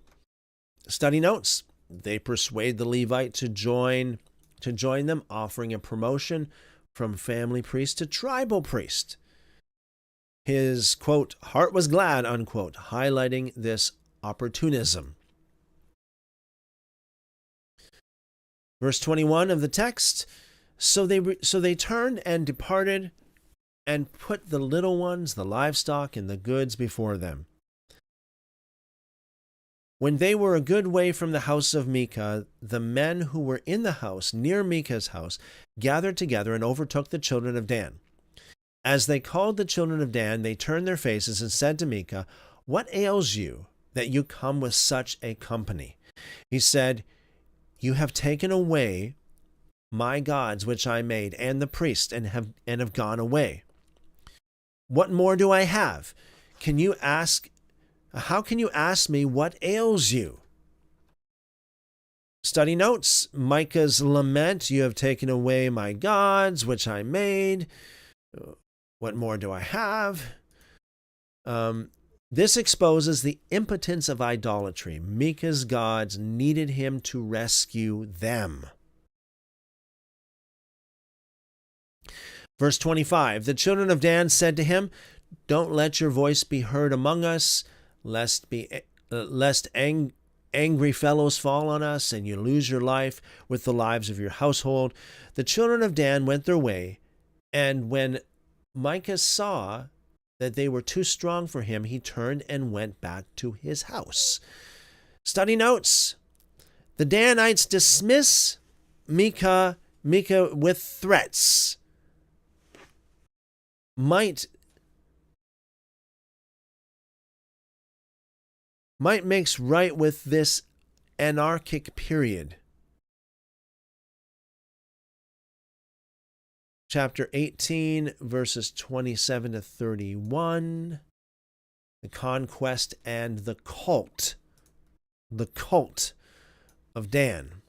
Study notes. They persuade the Levite to join them, offering a promotion from family priest to tribal priest. His, quote, heart was glad, unquote, highlighting this opportunism. Verse 21 of the text, so they turned and departed and put the little ones, the livestock, and the goods before them. When they were a good way from the house of Micah, the men who were in the house near Micah's house gathered together and overtook the children of Dan. As they called the children of Dan, they turned their faces and said to Micah, "What ails you that you come with such a company?" He said, "You have taken away my gods which I made, and the priest, and have gone away. What more do I have? How can you ask me what ails you?" Study notes. Micah's lament, "You have taken away my gods, which I made. What more do I have?" This exposes the impotence of idolatry. Micah's gods needed him to rescue them. Verse 25, the children of Dan said to him, "Don't let your voice be heard among us, lest angry fellows fall on us, and you lose your life with the lives of your household." The children of Dan went their way, and when Micah saw that they were too strong for him, he turned and went back to his house. Study notes. The Danites dismiss Micah with threats. Might makes right with this anarchic period. Chapter 18, verses 27 to 31. The conquest and the cult. The cult of Dan.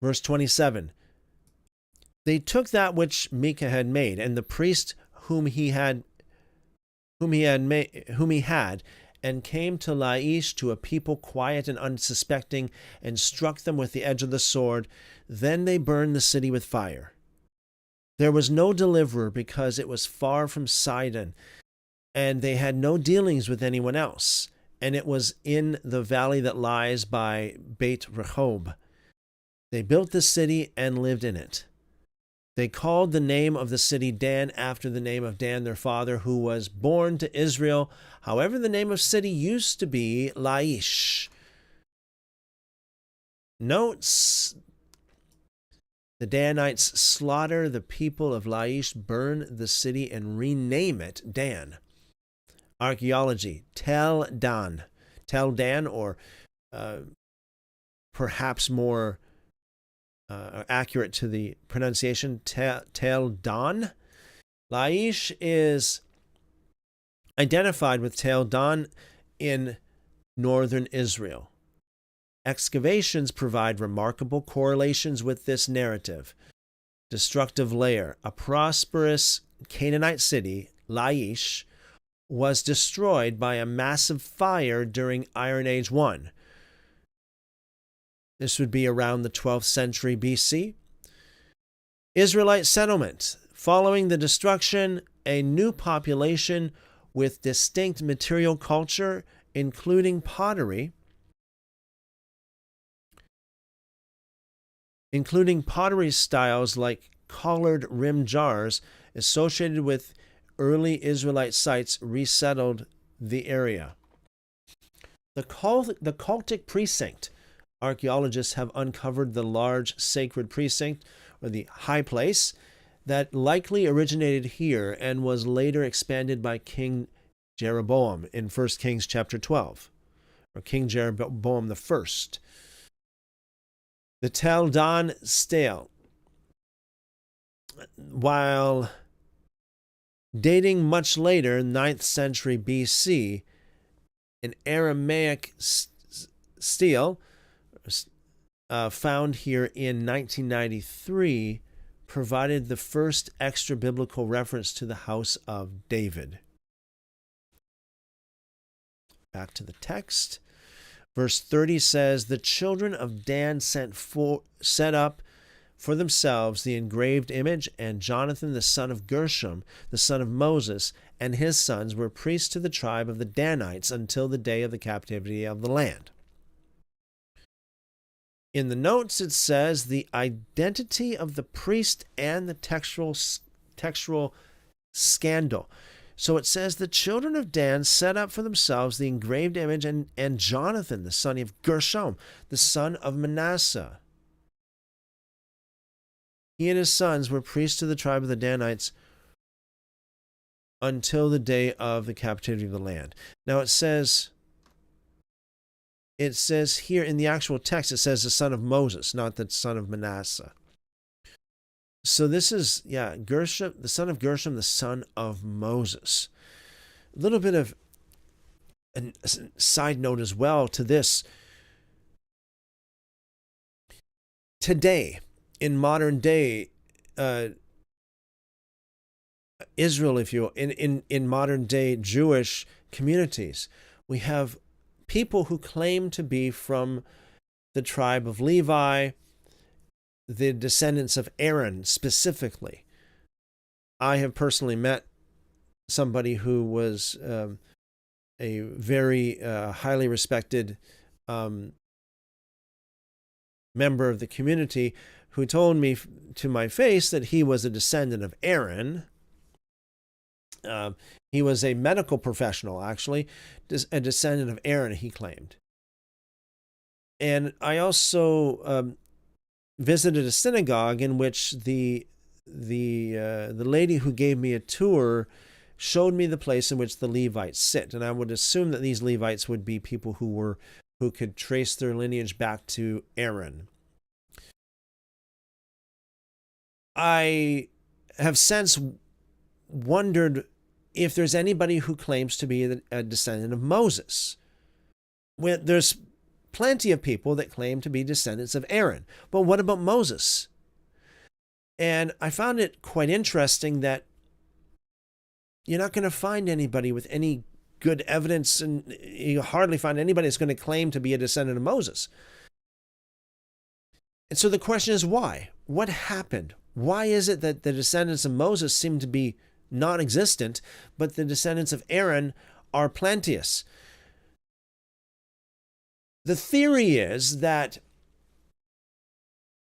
Verse 27. They took that which Micah had made, and the priest whom he had, and came to Laish, to a people quiet and unsuspecting, and struck them with the edge of the sword. Then they burned the city with fire. There was no deliverer, because it was far from Sidon, and they had no dealings with anyone else, and it was in the valley that lies by Beit Rehob. They built the city and lived in it. They called the name of the city Dan, after the name of Dan their father, who was born to Israel. However, the name of city used to be Laish. Notes: the Danites slaughter the people of Laish, burn the city, and rename it Dan. Archaeology, Tel Dan. Tel Dan, or perhaps more accurate to the pronunciation, Tel Dan. Laish is identified with Tel Dan in northern Israel. Excavations provide remarkable correlations with this narrative. Destructive layer. A prosperous Canaanite city, Laish, was destroyed by a massive fire during Iron Age 1. This would be around the 12th century BC. Israelite settlement. Following the destruction, a new population with distinct material culture, including pottery, styles like collared rim jars associated with early Israelite sites, resettled the area. The cultic precinct. Archaeologists have uncovered the large sacred precinct, or the high place, that likely originated here and was later expanded by King Jeroboam in 1 Kings chapter 12, or King Jeroboam the First. The Tel Dan stele, while dating much later, 9th century BC, an Aramaic stele found here in 1993 provided the first extra biblical reference to the house of David. Back to the text. Verse 30 says, the children of Dan set up for themselves the engraved image, and Jonathan the son of Gershom, the son of Moses, and his sons were priests to the tribe of the Danites until the day of the captivity of the land. In the notes it says the identity of the priest and the textual scandal. So it says the children of Dan set up for themselves the engraved image, and Jonathan, the son of Gershom, the son of Manasseh. He and his sons were priests to the tribe of the Danites until the day of the captivity of the land. Now it says here in the actual text, it says the son of Moses, not the son of Manasseh. So this is, Gershom, the son of Gershom, the son of Moses. A little bit of a side note as well to this. Today, in modern day Israel, if you will, in modern day Jewish communities, we have people who claim to be from the tribe of Levi, the descendants of Aaron specifically. I have personally met somebody who was a very highly respected member of the community who told me to my face that he was a descendant of Aaron. He was a medical professional, actually, a descendant of Aaron, he claimed. And I also visited a synagogue in which the lady who gave me a tour showed me the place in which the Levites sit, and I would assume that these Levites would be people who could trace their lineage back to Aaron. I have since wondered if there's anybody who claims to be a descendant of Moses. There's plenty of people that claim to be descendants of Aaron, but what about Moses? And I found it quite interesting that you're not going to find anybody with any good evidence, and you hardly find anybody that's going to claim to be a descendant of Moses. And so the question is, why? What happened? Why is it that the descendants of Moses seem to be non-existent, but the descendants of Aaron are plenteous? The theory is that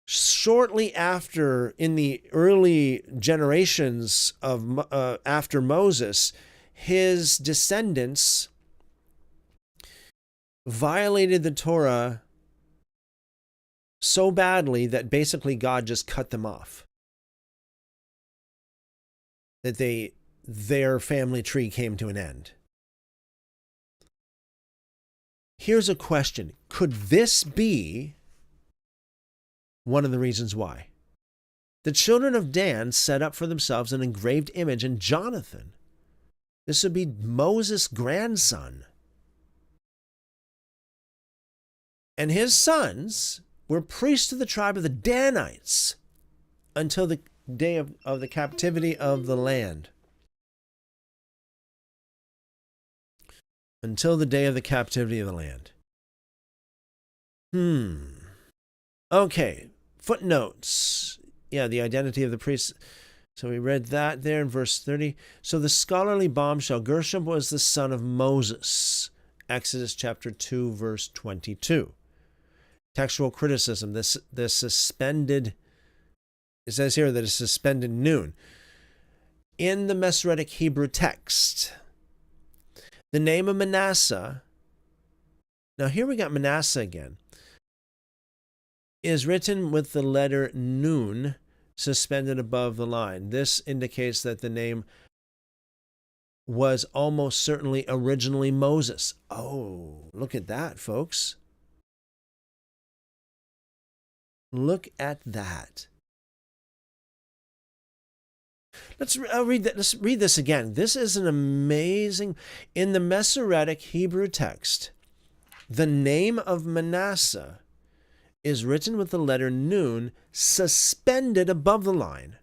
shortly after, in the early generations of after Moses, his descendants violated the Torah so badly that basically God just cut them off. That their family tree came to an end. Here's a question. Could this be one of the reasons why? The children of Dan set up for themselves an engraved image in Jonathan. This would be Moses' grandson. And his sons were priests of the tribe of the Danites until the day of the captivity of the land. Until the day of the captivity of the land. Okay, footnotes. Yeah, the identity of the priests. So we read that there in verse 30. So the scholarly bombshell, Gershom was the son of Moses. Exodus chapter 2, verse 22. Textual criticism, the suspended, it says here that it's suspended noon. In the Masoretic Hebrew text, the name of Manasseh, now here we got Manasseh again, is written with the letter nun suspended above the line. This indicates that the name was almost certainly originally Moses. Oh, look at that, folks. Look at that. Let's read that. Let's read this again. This is an amazing. In the Masoretic Hebrew text, the name of Manasseh is written with the letter nun suspended above the line.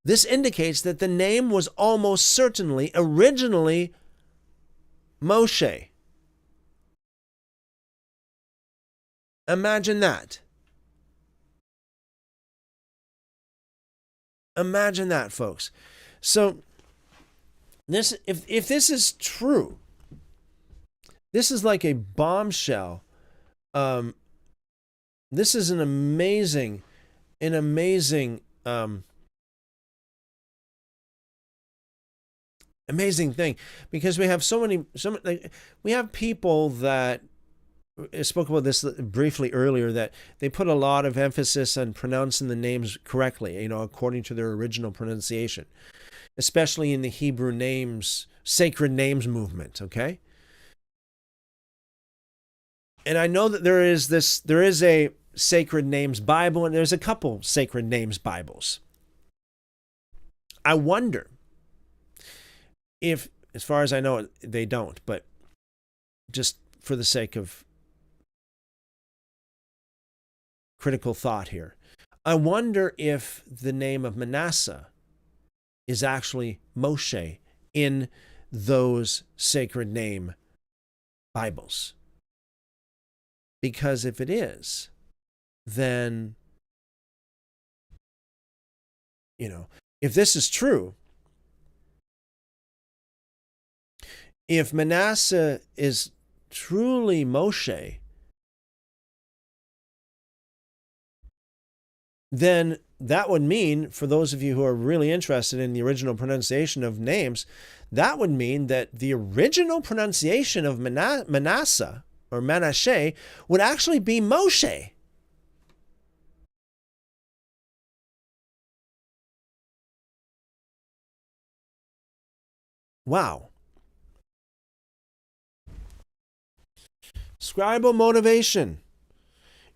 This indicates that the name was almost certainly originally Moshe. Imagine that. Imagine that, folks. So this, if this is true, this is like a bombshell. This is an amazing thing, because we have we have people that, I spoke about this briefly earlier, that they put a lot of emphasis on pronouncing the names correctly, according to their original pronunciation, especially in the Hebrew names, sacred names movement, okay? And I know that there is a sacred names Bible, and there's a couple sacred names Bibles. I wonder if, as far as I know, they don't, but just for the sake of critical thought here, I wonder if the name of Manasseh is actually Moshe in those sacred name Bibles. Because if it is, then, if this is true, if Manasseh is truly Moshe, then that would mean, for those of you who are really interested in the original pronunciation of names, that would mean that the original pronunciation of Manasseh or Manasseh would actually be Moshe. Wow. Scribal motivation.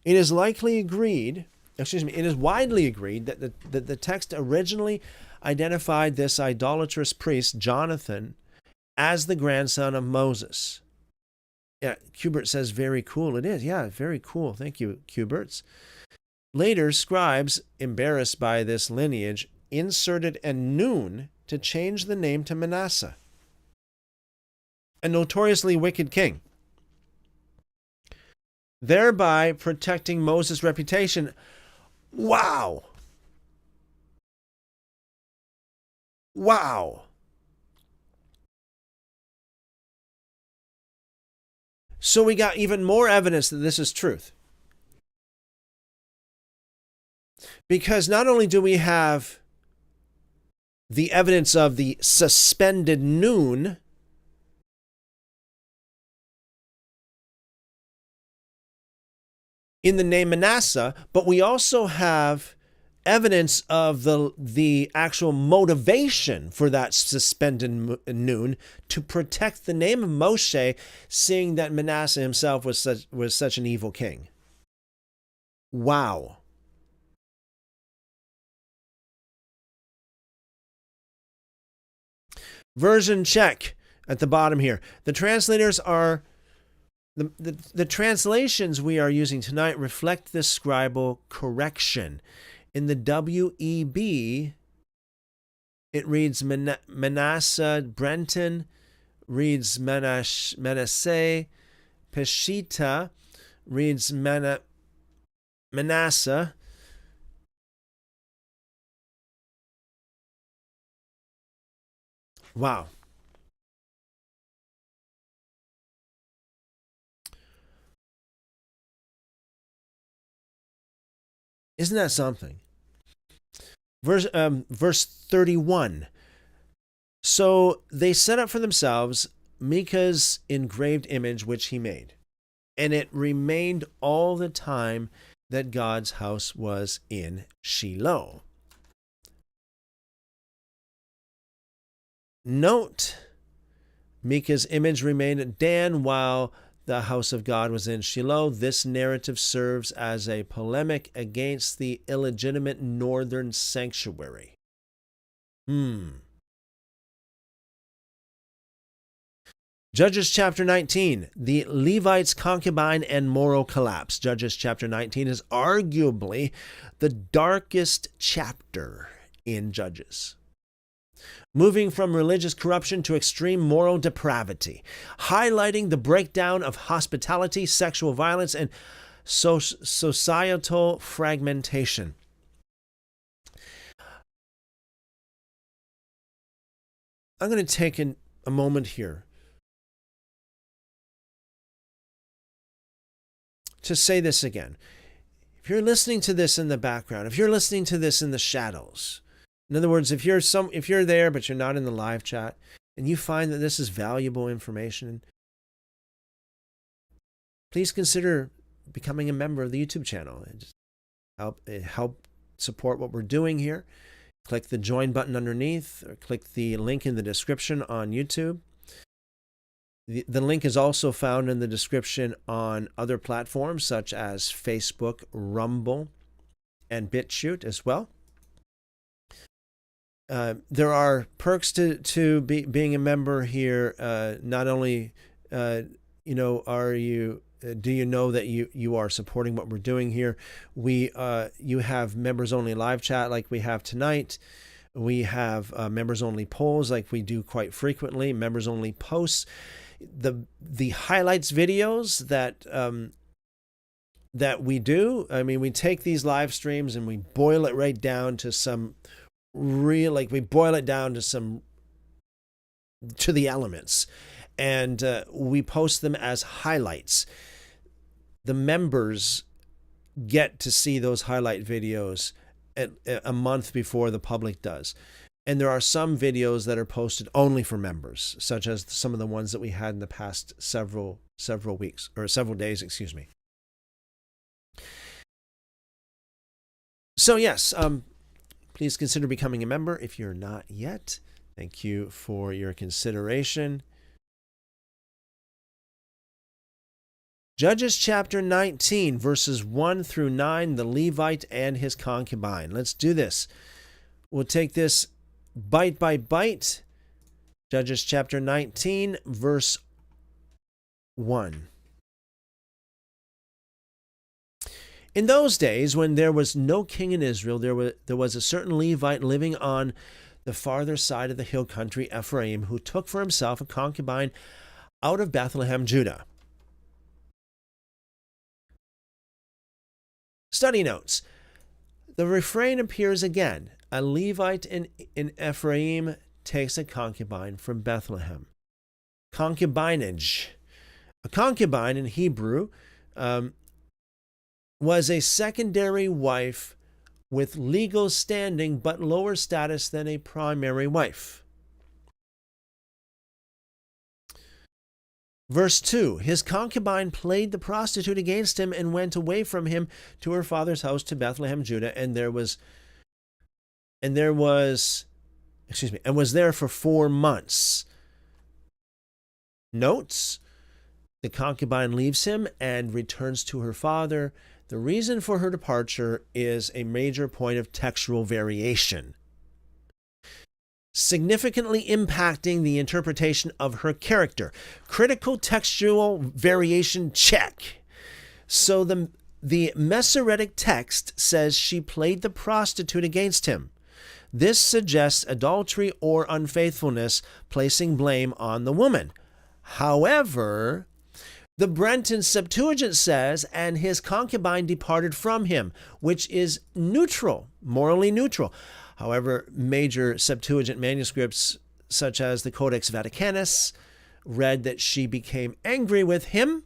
It is widely agreed that the text originally identified this idolatrous priest, Jonathan, as the grandson of Moses. Yeah, Kubert says, very cool. It is. Yeah, very cool. Thank you, Kuberts. Later, scribes, embarrassed by this lineage, inserted a nun to change the name to Manasseh, a notoriously wicked king, thereby protecting Moses' reputation. Wow. Wow. So we got even more evidence that this is truth. Because not only do we have the evidence of the suspended nun, in the name Manasseh, but we also have evidence of the actual motivation for that suspended noon to protect the name of Moshe, seeing that Manasseh himself was such an evil king. Wow. Version check at the bottom here. The translators are the translations we are using tonight reflect this scribal correction. In the WEB, it reads Manasseh. Brenton reads Manasseh. Peshitta reads Manasseh. Wow. Isn't that something? Verse 31. So they set up for themselves Micah's engraved image, which he made, and it remained all the time that God's house was in Shiloh. Note, Micah's image remained at Dan while the house of God was in Shiloh. This narrative serves as a polemic against the illegitimate northern sanctuary. Judges chapter 19, the Levite's concubine and moral collapse. Judges chapter 19 is arguably the darkest chapter in Judges. Moving from religious corruption to extreme moral depravity, highlighting the breakdown of hospitality, sexual violence, and societal fragmentation. I'm going to take a moment here to say this again. If you're listening to this in the background, if you're listening to this in the shadows, in other words, if you're there but you're not in the live chat, and you find that this is valuable information, please consider becoming a member of the YouTube channel. It help support what we're doing here. Click the join button underneath, or click the link in the description on YouTube. The link is also found in the description on other platforms such as Facebook, Rumble, and BitChute as well. There are perks to being a member here. Not only, do you know that you are supporting what we're doing here? You have members only live chat like we have tonight. We have members only polls like we do quite frequently. Members only posts. The highlights videos that we do. I mean, we take these live streams and we boil it right down to some we boil it down to the elements, and we post them as highlights. The members get to see those highlight videos a month before the public does. And there are some videos that are posted only for members, such as some of the ones that we had in the past several weeks, or several days, excuse me. So yes, please consider becoming a member if you're not yet. Thank you for your consideration. Judges chapter 19, verses 1 through 9, the Levite and his concubine. Let's do this. We'll take this bite by bite. Judges chapter 19, verse 1. In those days, when there was no king in Israel, there was a certain Levite living on the farther side of the hill country, Ephraim, who took for himself a concubine out of Bethlehem, Judah. Study notes. The refrain appears again. A Levite in Ephraim takes a concubine from Bethlehem. Concubinage. A concubine in Hebrew was a secondary wife with legal standing but lower status than a primary wife. Verse 2, his concubine played the prostitute against him and went away from him to her father's house to Bethlehem, Judah, and there was and was there for 4 months. Notes, the concubine leaves him and returns to her father. The reason for her departure is a major point of textual variation, significantly impacting the interpretation of her character. Critical textual variation check. So the Masoretic text says she played the prostitute against him. This suggests adultery or unfaithfulness, placing blame on the woman. However, the Brenton Septuagint says, and his concubine departed from him, which is neutral, morally neutral. However, major Septuagint manuscripts, such as the Codex Vaticanus, read that she became angry with him.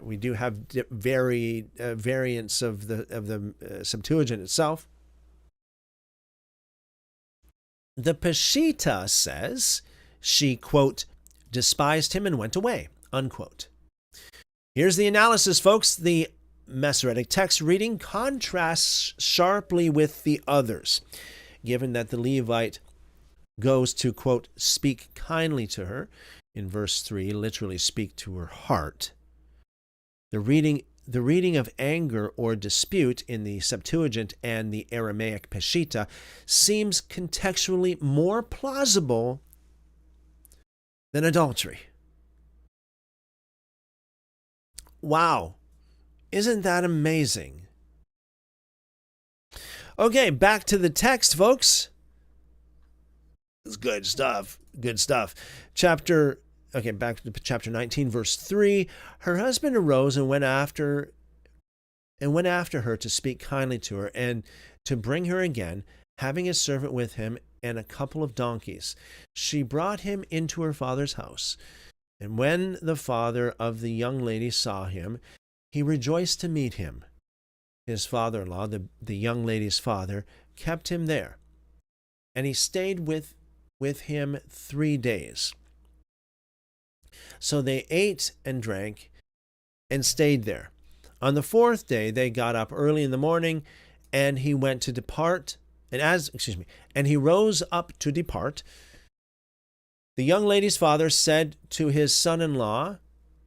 We do have variants of the Septuagint itself. The Peshitta says she, quote, despised him and went away, unquote. Here's the analysis, folks. The Masoretic text reading contrasts sharply with the others, given that the Levite goes to, quote, speak kindly to her, in verse 3, literally speak to her heart. The reading of anger or dispute in the Septuagint and the Aramaic Peshitta seems contextually more plausible than adultery. Wow. Isn't that amazing? Okay, back to the text, folks. It's good stuff. Good stuff. Back to chapter 19, verse 3. Her husband arose and went after her to speak kindly to her and to bring her again, having a servant with him and a couple of donkeys. She brought him into her father's house. And when the father of the young lady saw him, he rejoiced to meet him. His father-in-law, the young lady's father, kept him there, and he stayed with him 3 days. So they ate and drank and stayed there. On the 4th day, they got up early in the morning, and he went to depart. And he rose up to depart. The young lady's father said to his son-in-law,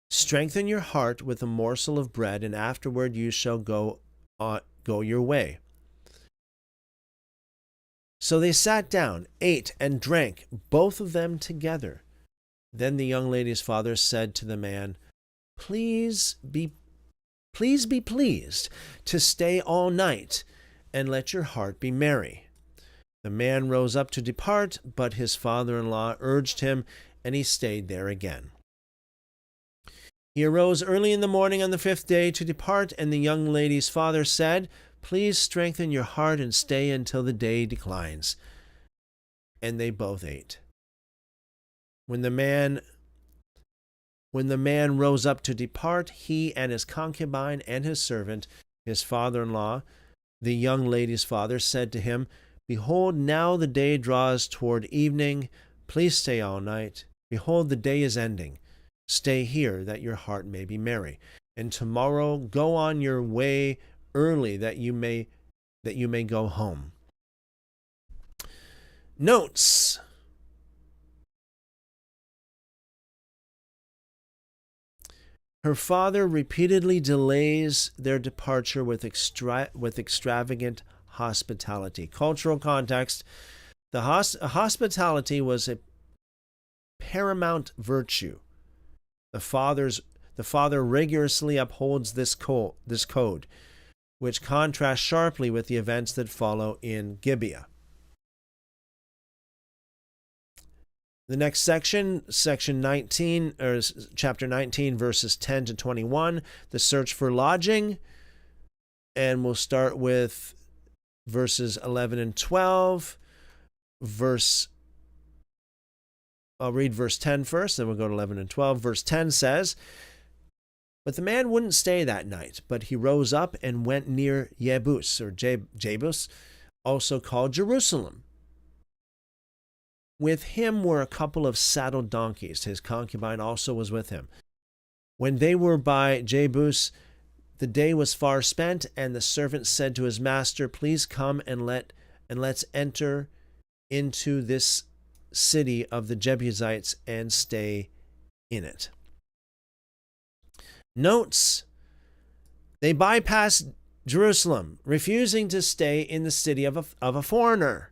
strengthen your heart with a morsel of bread, and afterward you shall go your way. So they sat down, ate, and drank, both of them together. Then the young lady's father said to the man, Please be pleased to stay all night, and let your heart be merry. The man rose up to depart, but his father-in-law urged him, and he stayed there again. He arose early in the morning on the 5th day to depart, and the young lady's father said, Please strengthen your heart and stay until the day declines. And they both ate. When the man rose up to depart, he and his concubine and his servant, his father-in-law, the young lady's father, said to him, Behold, now the day draws toward evening. Please stay all night. Behold, the day is ending. Stay here, that your heart may be merry. And tomorrow go on your way early, that you may go home. Notes. Her father repeatedly delays their departure with extravagant hospitality. Cultural context: the hospitality was a paramount virtue. The father rigorously upholds this code, which contrasts sharply with the events that follow in Gibeah. The next section 19, or chapter 19, verses 10 to 21, the search for lodging. And we'll start with verses 11 and 12. I'll read verse 10 first, then we'll go to 11 and 12. Verse 10 says, But the man wouldn't stay that night, but he rose up and went near Jebus, or Jebus, also called Jerusalem. With him were a couple of saddled donkeys. His concubine also was with him. When they were by Jebus, the day was far spent, and the servant said to his master, Please come and let and let's enter into this city of the Jebusites and stay in it. Notes, they bypassed Jerusalem, refusing to stay in the city of a foreigner.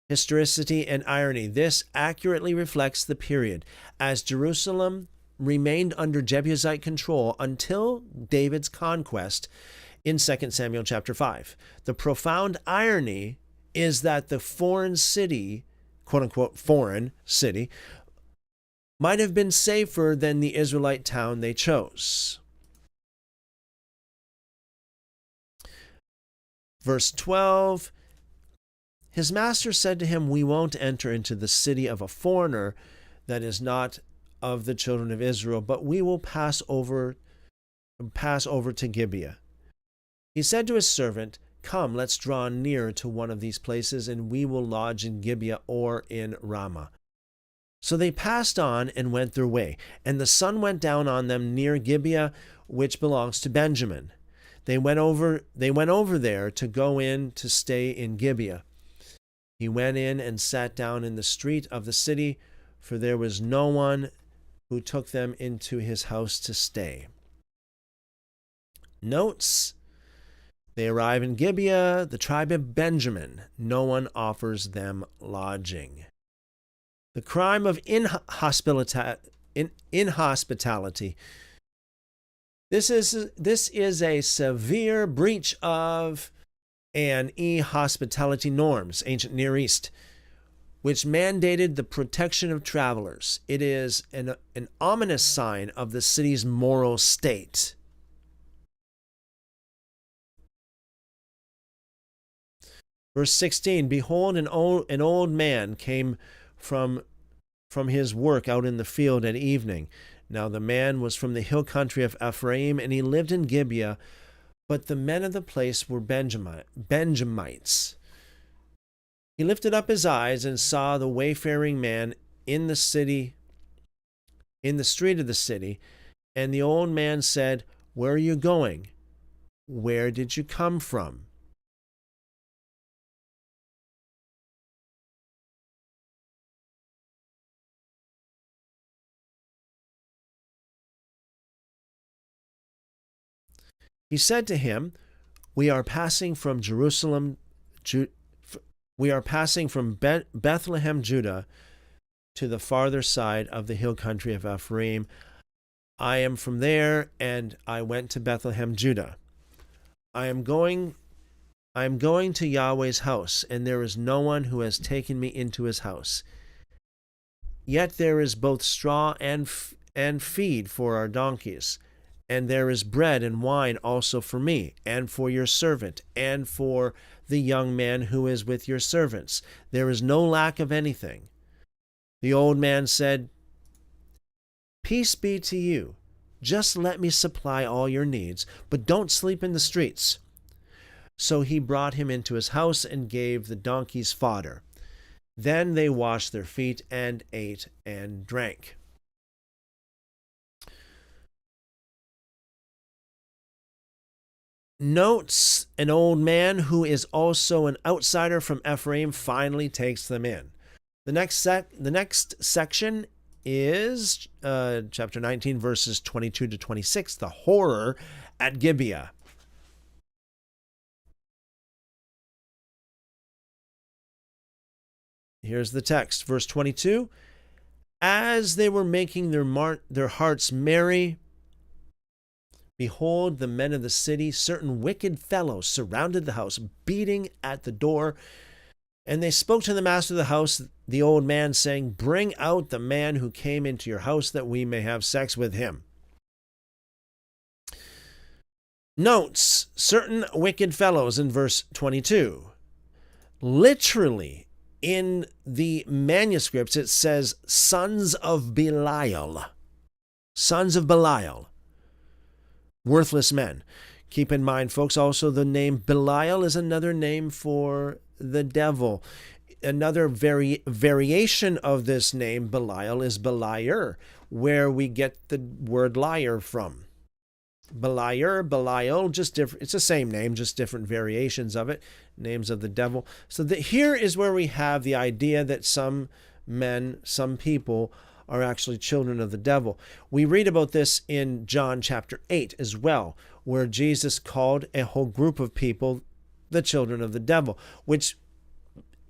Historicity and irony. This accurately reflects the period, as Jerusalem remained under Jebusite control until David's conquest in 2 Samuel chapter 5. The profound irony is that the foreign city, quote-unquote foreign city, might have been safer than the Israelite town they chose. Verse 12, his master said to him, we won't enter into the city of a foreigner that is not of the children of Israel, but we will pass over to Gibeah. He said to his servant, come, let's draw near to one of these places, and we will lodge in Gibeah or in Ramah. So they passed on and went their way, and the sun went down on them near Gibeah, which belongs to Benjamin. They went over there to go in to stay in Gibeah. He went in and sat down in the street of the city, for there was no one who took them into his house to stay. Notes, they arrive in Gibeah, the tribe of Benjamin. No one offers them lodging. The crime of inhospitality. This is a severe breach of hospitality norms, ancient Near East, which mandated the protection of travelers. It is an ominous sign of the city's moral state. Verse 16, behold, an old man came from his work out in the field at evening. Now the man was from the hill country of Ephraim, and he lived in Gibeah, but the men of the place were Benjamites. He lifted up his eyes and saw the wayfaring man in the street of the city, and the old man said, where are you going? Where did you come from? He said to him, we are passing from Bethlehem, Judah, to the farther side of the hill country of Ephraim. I am from there, and I went to Bethlehem, Judah. I am going to Yahweh's house, and there is no one who has taken me into his house. Yet there is both straw and feed for our donkeys. And there is bread and wine also for me, and for your servant, and for the young man who is with your servants. There is no lack of anything. The old man said, peace be to you. Just let me supply all your needs, but don't sleep in the streets. So he brought him into his house and gave the donkeys fodder. Then they washed their feet and ate and drank. Notes, an old man who is also an outsider from Ephraim finally takes them in. The next section is chapter 19, verses 22 to 26, the horror at Gibeah. Here's the text, verse 22. As they were making their hearts merry, behold, the men of the city, certain wicked fellows, surrounded the house, beating at the door. And they spoke to the master of the house, the old man, saying, bring out the man who came into your house, that we may have sex with him. Notes, certain wicked fellows in verse 22. Literally, in the manuscripts, it says, sons of Belial. Sons of Belial. Worthless men. Keep in mind, folks, also the name Belial is another name for the devil. Another variation of this name, Belial, is Beliar, where we get the word liar from. Belial, just different. It's the same name, just different variations of it, names of the devil. So that here is where we have the idea that some men, some people are actually children of the devil. We read about this in John chapter 8 as well, where Jesus called a whole group of people the children of the devil, which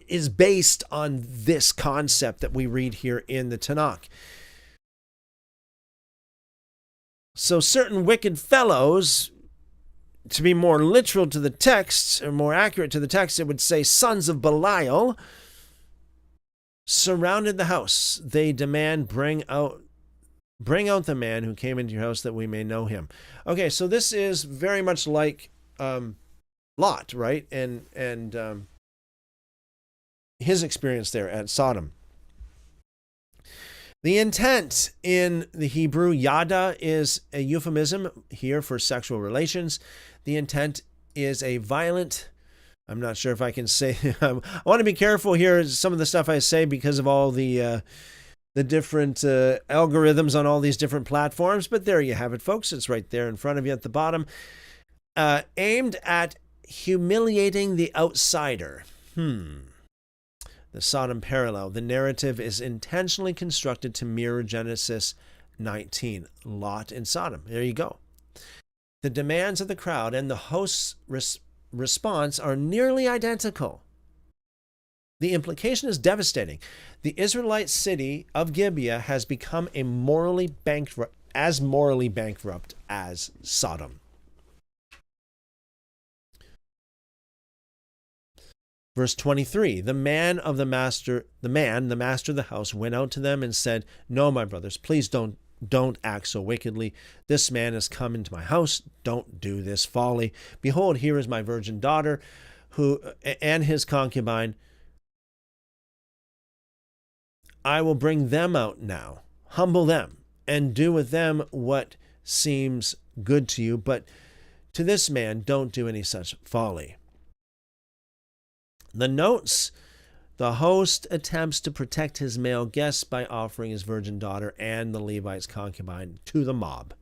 is based on this concept that we read here in the Tanakh. So certain wicked fellows, to be more literal to the text, or more accurate to the text, it would say sons of Belial, surrounded the house. They demand, bring out the man who came into your house that we may know him. Okay, so this is very much like Lot, right? And his experience there at Sodom. The intent in the Hebrew, yada, is a euphemism here for sexual relations. The intent is a violent, I'm not sure if I can say, I want to be careful here, some of the stuff I say, because of all the different algorithms on all these different platforms, but there you have it, folks. It's right there in front of you at the bottom. Aimed at humiliating the outsider. The Sodom parallel. The narrative is intentionally constructed to mirror Genesis 19. Lot and Sodom. There you go. The demands of the crowd and the host's response are nearly identical. The implication is devastating. The Israelite city of Gibeah has become morally bankrupt as Sodom. Verse 23, the master of the house, went out to them and said, "No, my brothers, please don't act so wickedly. This man has come into my house. Don't do this folly. Behold, here is my virgin daughter, and his concubine. I will bring them out now, humble them, and do with them what seems good to you. But to this man, don't do any such folly." The notes, the host attempts to protect his male guests by offering his virgin daughter and the Levite's concubine to the mob.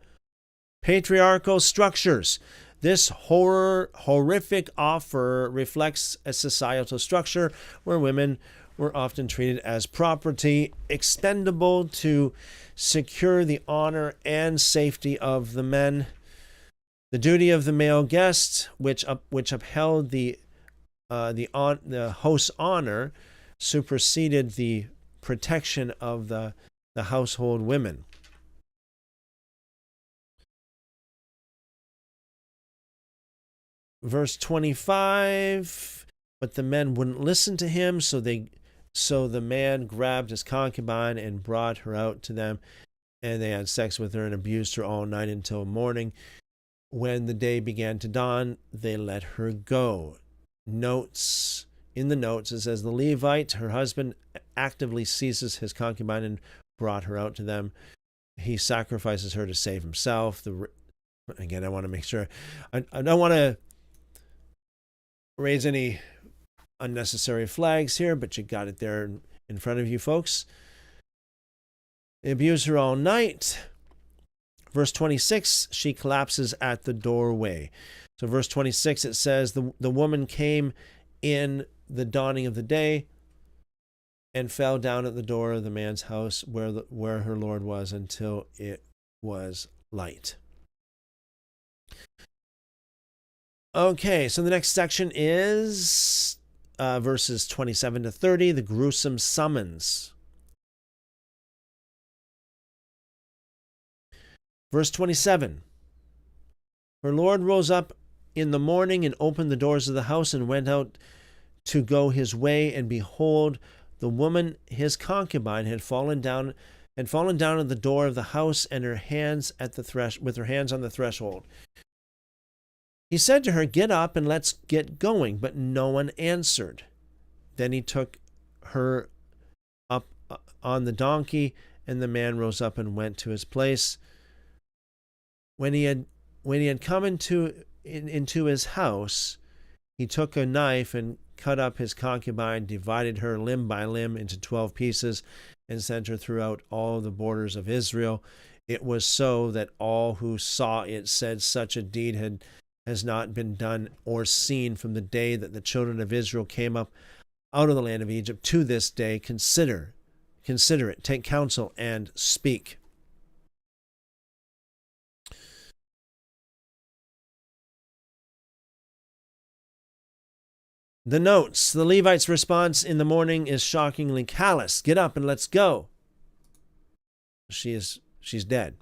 Patriarchal structures. This horrific offer reflects a societal structure where women were often treated as property, expendable to secure the honor and safety of the men. The duty of the male guest, which upheld the host's honor, superseded the protection of the household women. Verse 25, but the men wouldn't listen to him, so the man grabbed his concubine and brought her out to them, and they had sex with her and abused her all night until morning. When the day began to dawn, they let her go. In the notes, it says the Levite, her husband, actively seizes his concubine and brought her out to them. He sacrifices her to save himself. Again, I want to make sure. I don't want to raise any unnecessary flags here, but you got it there in front of you, folks. They abuse her all night. Verse 26, she collapses at the doorway. So verse 26, it says, the woman came in the dawning of the day and fell down at the door of the man's house where her Lord was until it was light. Okay, so the next section is verses 27 to 30, the gruesome summons. Verse 27, her Lord rose up in the morning and opened the doors of the house and went out to go his way, and behold, the woman his concubine had fallen down at the door of the house, and her hands with her hands on the threshold. He said to her, "Get up and let's get going," but no one answered. Then he took her up on the donkey, and the man rose up and went to his place. When he had come into his house, he took a knife and cut up his concubine, divided her limb by limb into 12 pieces, and sent her throughout all the borders of Israel It was so that all who saw it said such a deed has not been done or seen from the day that the children of Israel came up out of the land of Egypt to this day. Consider it, take counsel and speak. The notes. The Levite's response in the morning is shockingly callous. Get up and let's go. She's dead.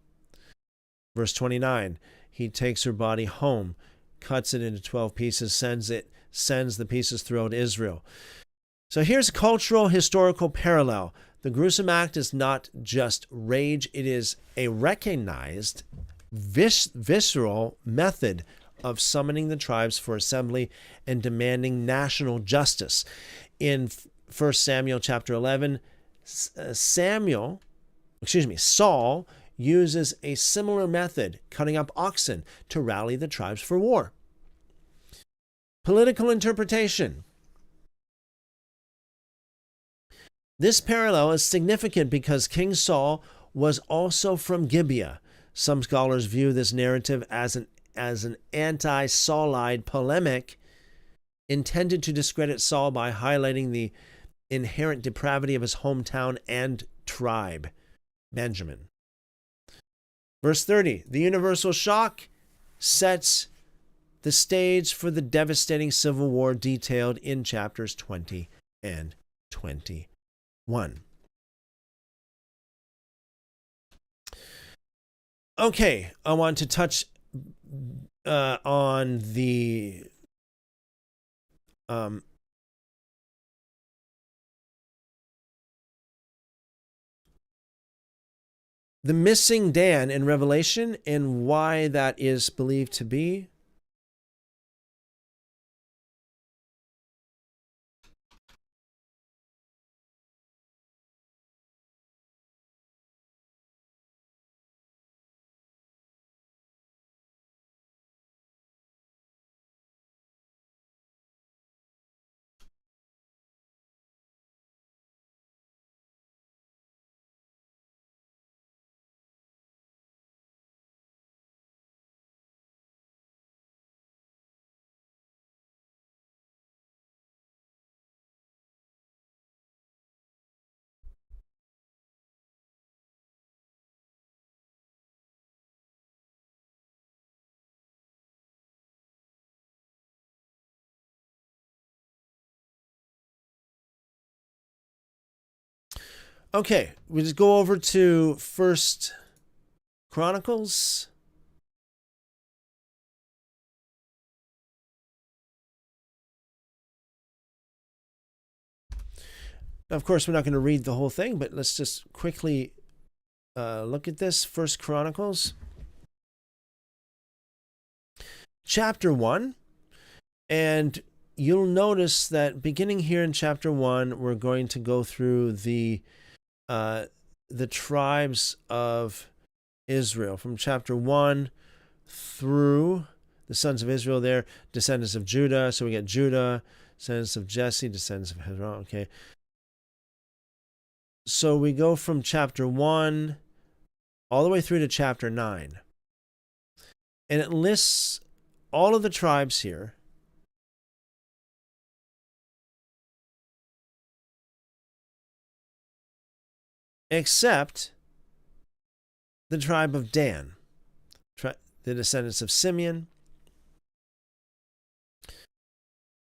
Verse 29. He takes her body home, cuts it into 12 pieces, sends the pieces throughout Israel. So here's a cultural historical parallel. The gruesome act is not just rage, it is a recognized visceral method of summoning the tribes for assembly and demanding national justice. In 1 Samuel chapter 11, Saul uses a similar method, cutting up oxen, to rally the tribes for war. Political interpretation. This parallel is significant because King Saul was also from Gibeah. Some scholars view this narrative as an anti-Saulide polemic intended to discredit Saul by highlighting the inherent depravity of his hometown and tribe, Benjamin. Verse 30, the universal shock sets the stage for the devastating civil war detailed in chapters 20 and 21. Okay, I want to touch on the missing Dan in Revelation and why that is believed to be. Okay, we just go over to First Chronicles. Of course, we're not going to read the whole thing, but let's just quickly look at this. First Chronicles, chapter 1. And you'll notice that beginning here in chapter 1, we're going to go through the tribes of Israel from chapter 1 through the sons of Israel there, descendants of Judah. So we get Judah, descendants of Jesse, descendants of Hezron. Okay. So we go from chapter 1 all the way through to chapter 9. And it lists all of the tribes here. Except the tribe of Dan, the descendants of Simeon.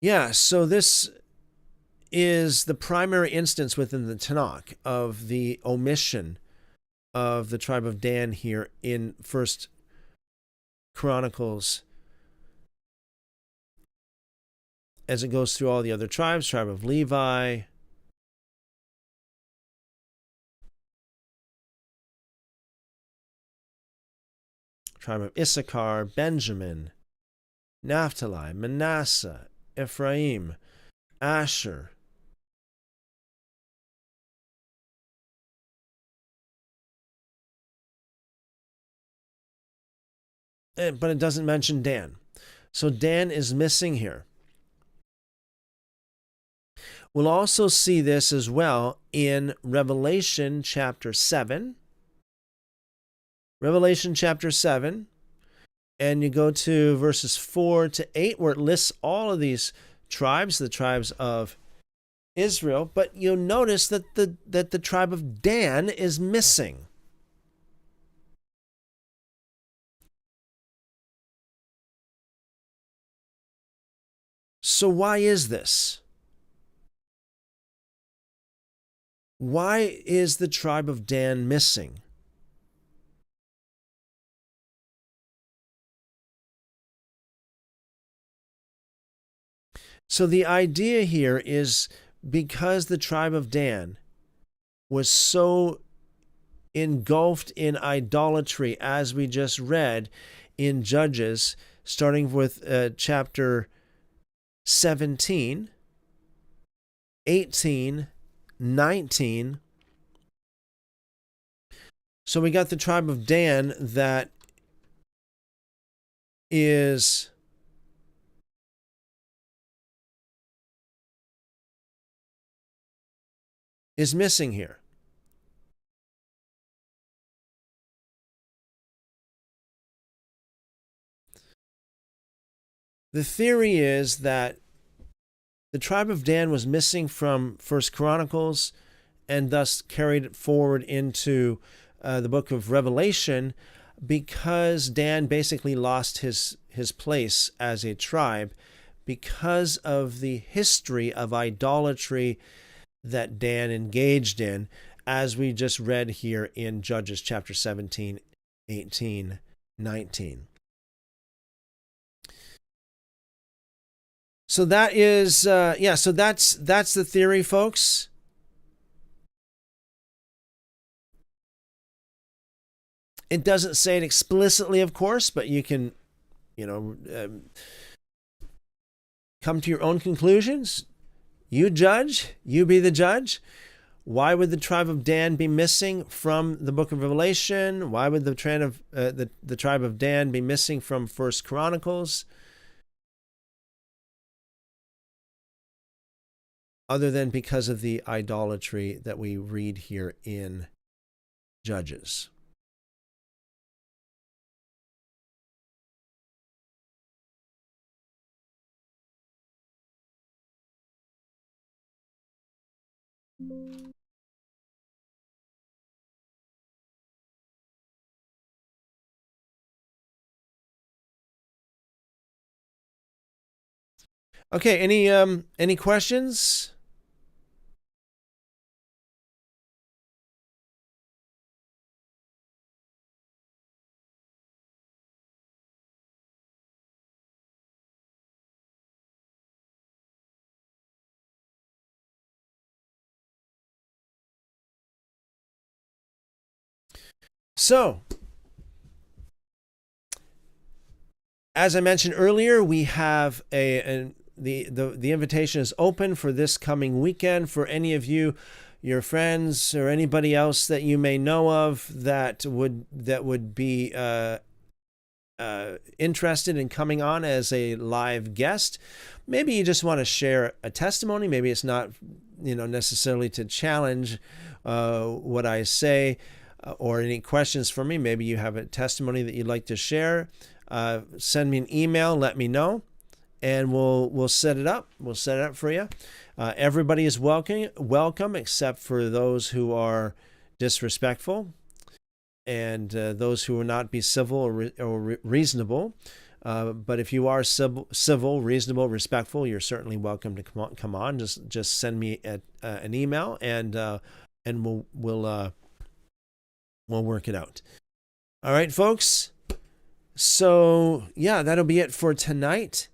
Yeah, so this is the primary instance within the Tanakh of the omission of the tribe of Dan here in First Chronicles, as it goes through all the other tribes, tribe of Levi, tribe of Issachar, Benjamin, Naphtali, Manasseh, Ephraim, Asher, but it doesn't mention Dan. So Dan is missing here. We'll also see this as well in Revelation chapter 7. Revelation chapter 7, and you go to verses 4 to 8, where it lists all of these tribes, the tribes of Israel, but you'll notice that the tribe of Dan is missing. So why is this? Why is the tribe of Dan missing? So the idea here is because the tribe of Dan was so engulfed in idolatry, as we just read in Judges, starting with chapter 17, 18, 19. So we got the tribe of Dan that is missing here. The theory is that the tribe of Dan was missing from 1 Chronicles and thus carried forward into the book of Revelation because Dan basically lost his place as a tribe because of the history of idolatry that Dan engaged in, as we just read here in Judges chapter 17, 18, 19. So that is, so that's the theory, folks. It doesn't say it explicitly, of course, but you can, come to your own conclusions. You judge, you be the judge. Why would the tribe of Dan be missing from the book of Revelation? Why would the tribe of Dan be missing from 1 Chronicles? Other than because of the idolatry that we read here in Judges. Okay, any questions? So, as I mentioned earlier, we have the invitation is open for this coming weekend for any of you, your friends, or anybody else that you may know of that would be interested in coming on as a live guest. Maybe you just want to share a testimony. Maybe it's not, necessarily to challenge what I say or any questions for me. Maybe you have a testimony that you'd like to share. Send me an email. Let me know, and we'll set it up. We'll set it up for you. Everybody is welcome, except for those who are disrespectful and those who will not be civil or reasonable. But if you are civil, reasonable, respectful, you're certainly welcome to come on. Just send me an email, and we'll work it out. All right, folks. So that'll be it for tonight.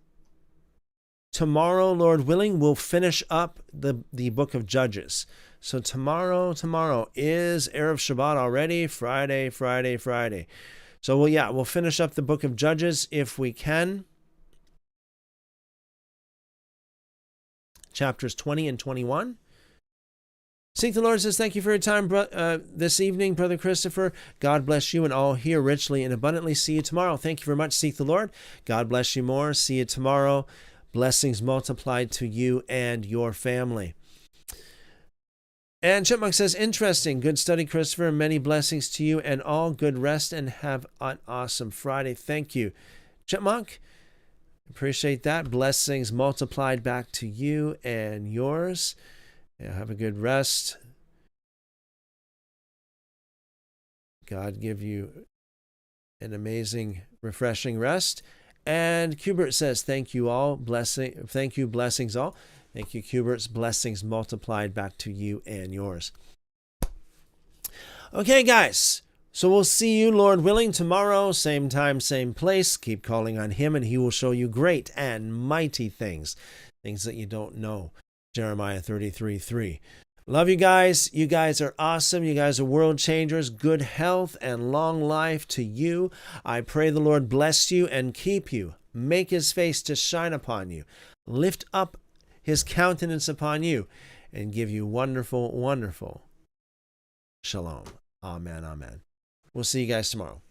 Tomorrow, Lord willing, we'll finish up the book of Judges. So tomorrow is Erev Shabbat already. Friday. So we'll finish up the book of Judges if we can. Chapters 20 and 21. Seek the Lord says, thank you for your time this evening, Brother Christopher. God bless you and all here richly and abundantly. See you tomorrow. Thank you very much. Seek the Lord. God bless you more. See you tomorrow. Blessings multiplied to you and your family. And Chipmunk says, interesting. Good study, Christopher. Many blessings to you and all. Good rest and have an awesome Friday. Thank you, Chipmunk. Appreciate that. Blessings multiplied back to you and yours. Yeah, have a good rest. God give you an amazing, refreshing rest. And Cubert says, thank you all. Thank you, blessings all. Thank you, Cubert's blessings multiplied back to you and yours. Okay, guys. So we'll see you, Lord willing, tomorrow, same time, same place. Keep calling on him, and he will show you great and mighty things, things that you don't know. Jeremiah 33:3. Love you guys. You guys are awesome. You guys are world changers. Good health and long life to you. I pray the Lord bless you and keep you. Make his face to shine upon you. Lift up his countenance upon you and give you wonderful, wonderful shalom. Amen, amen. We'll see you guys tomorrow.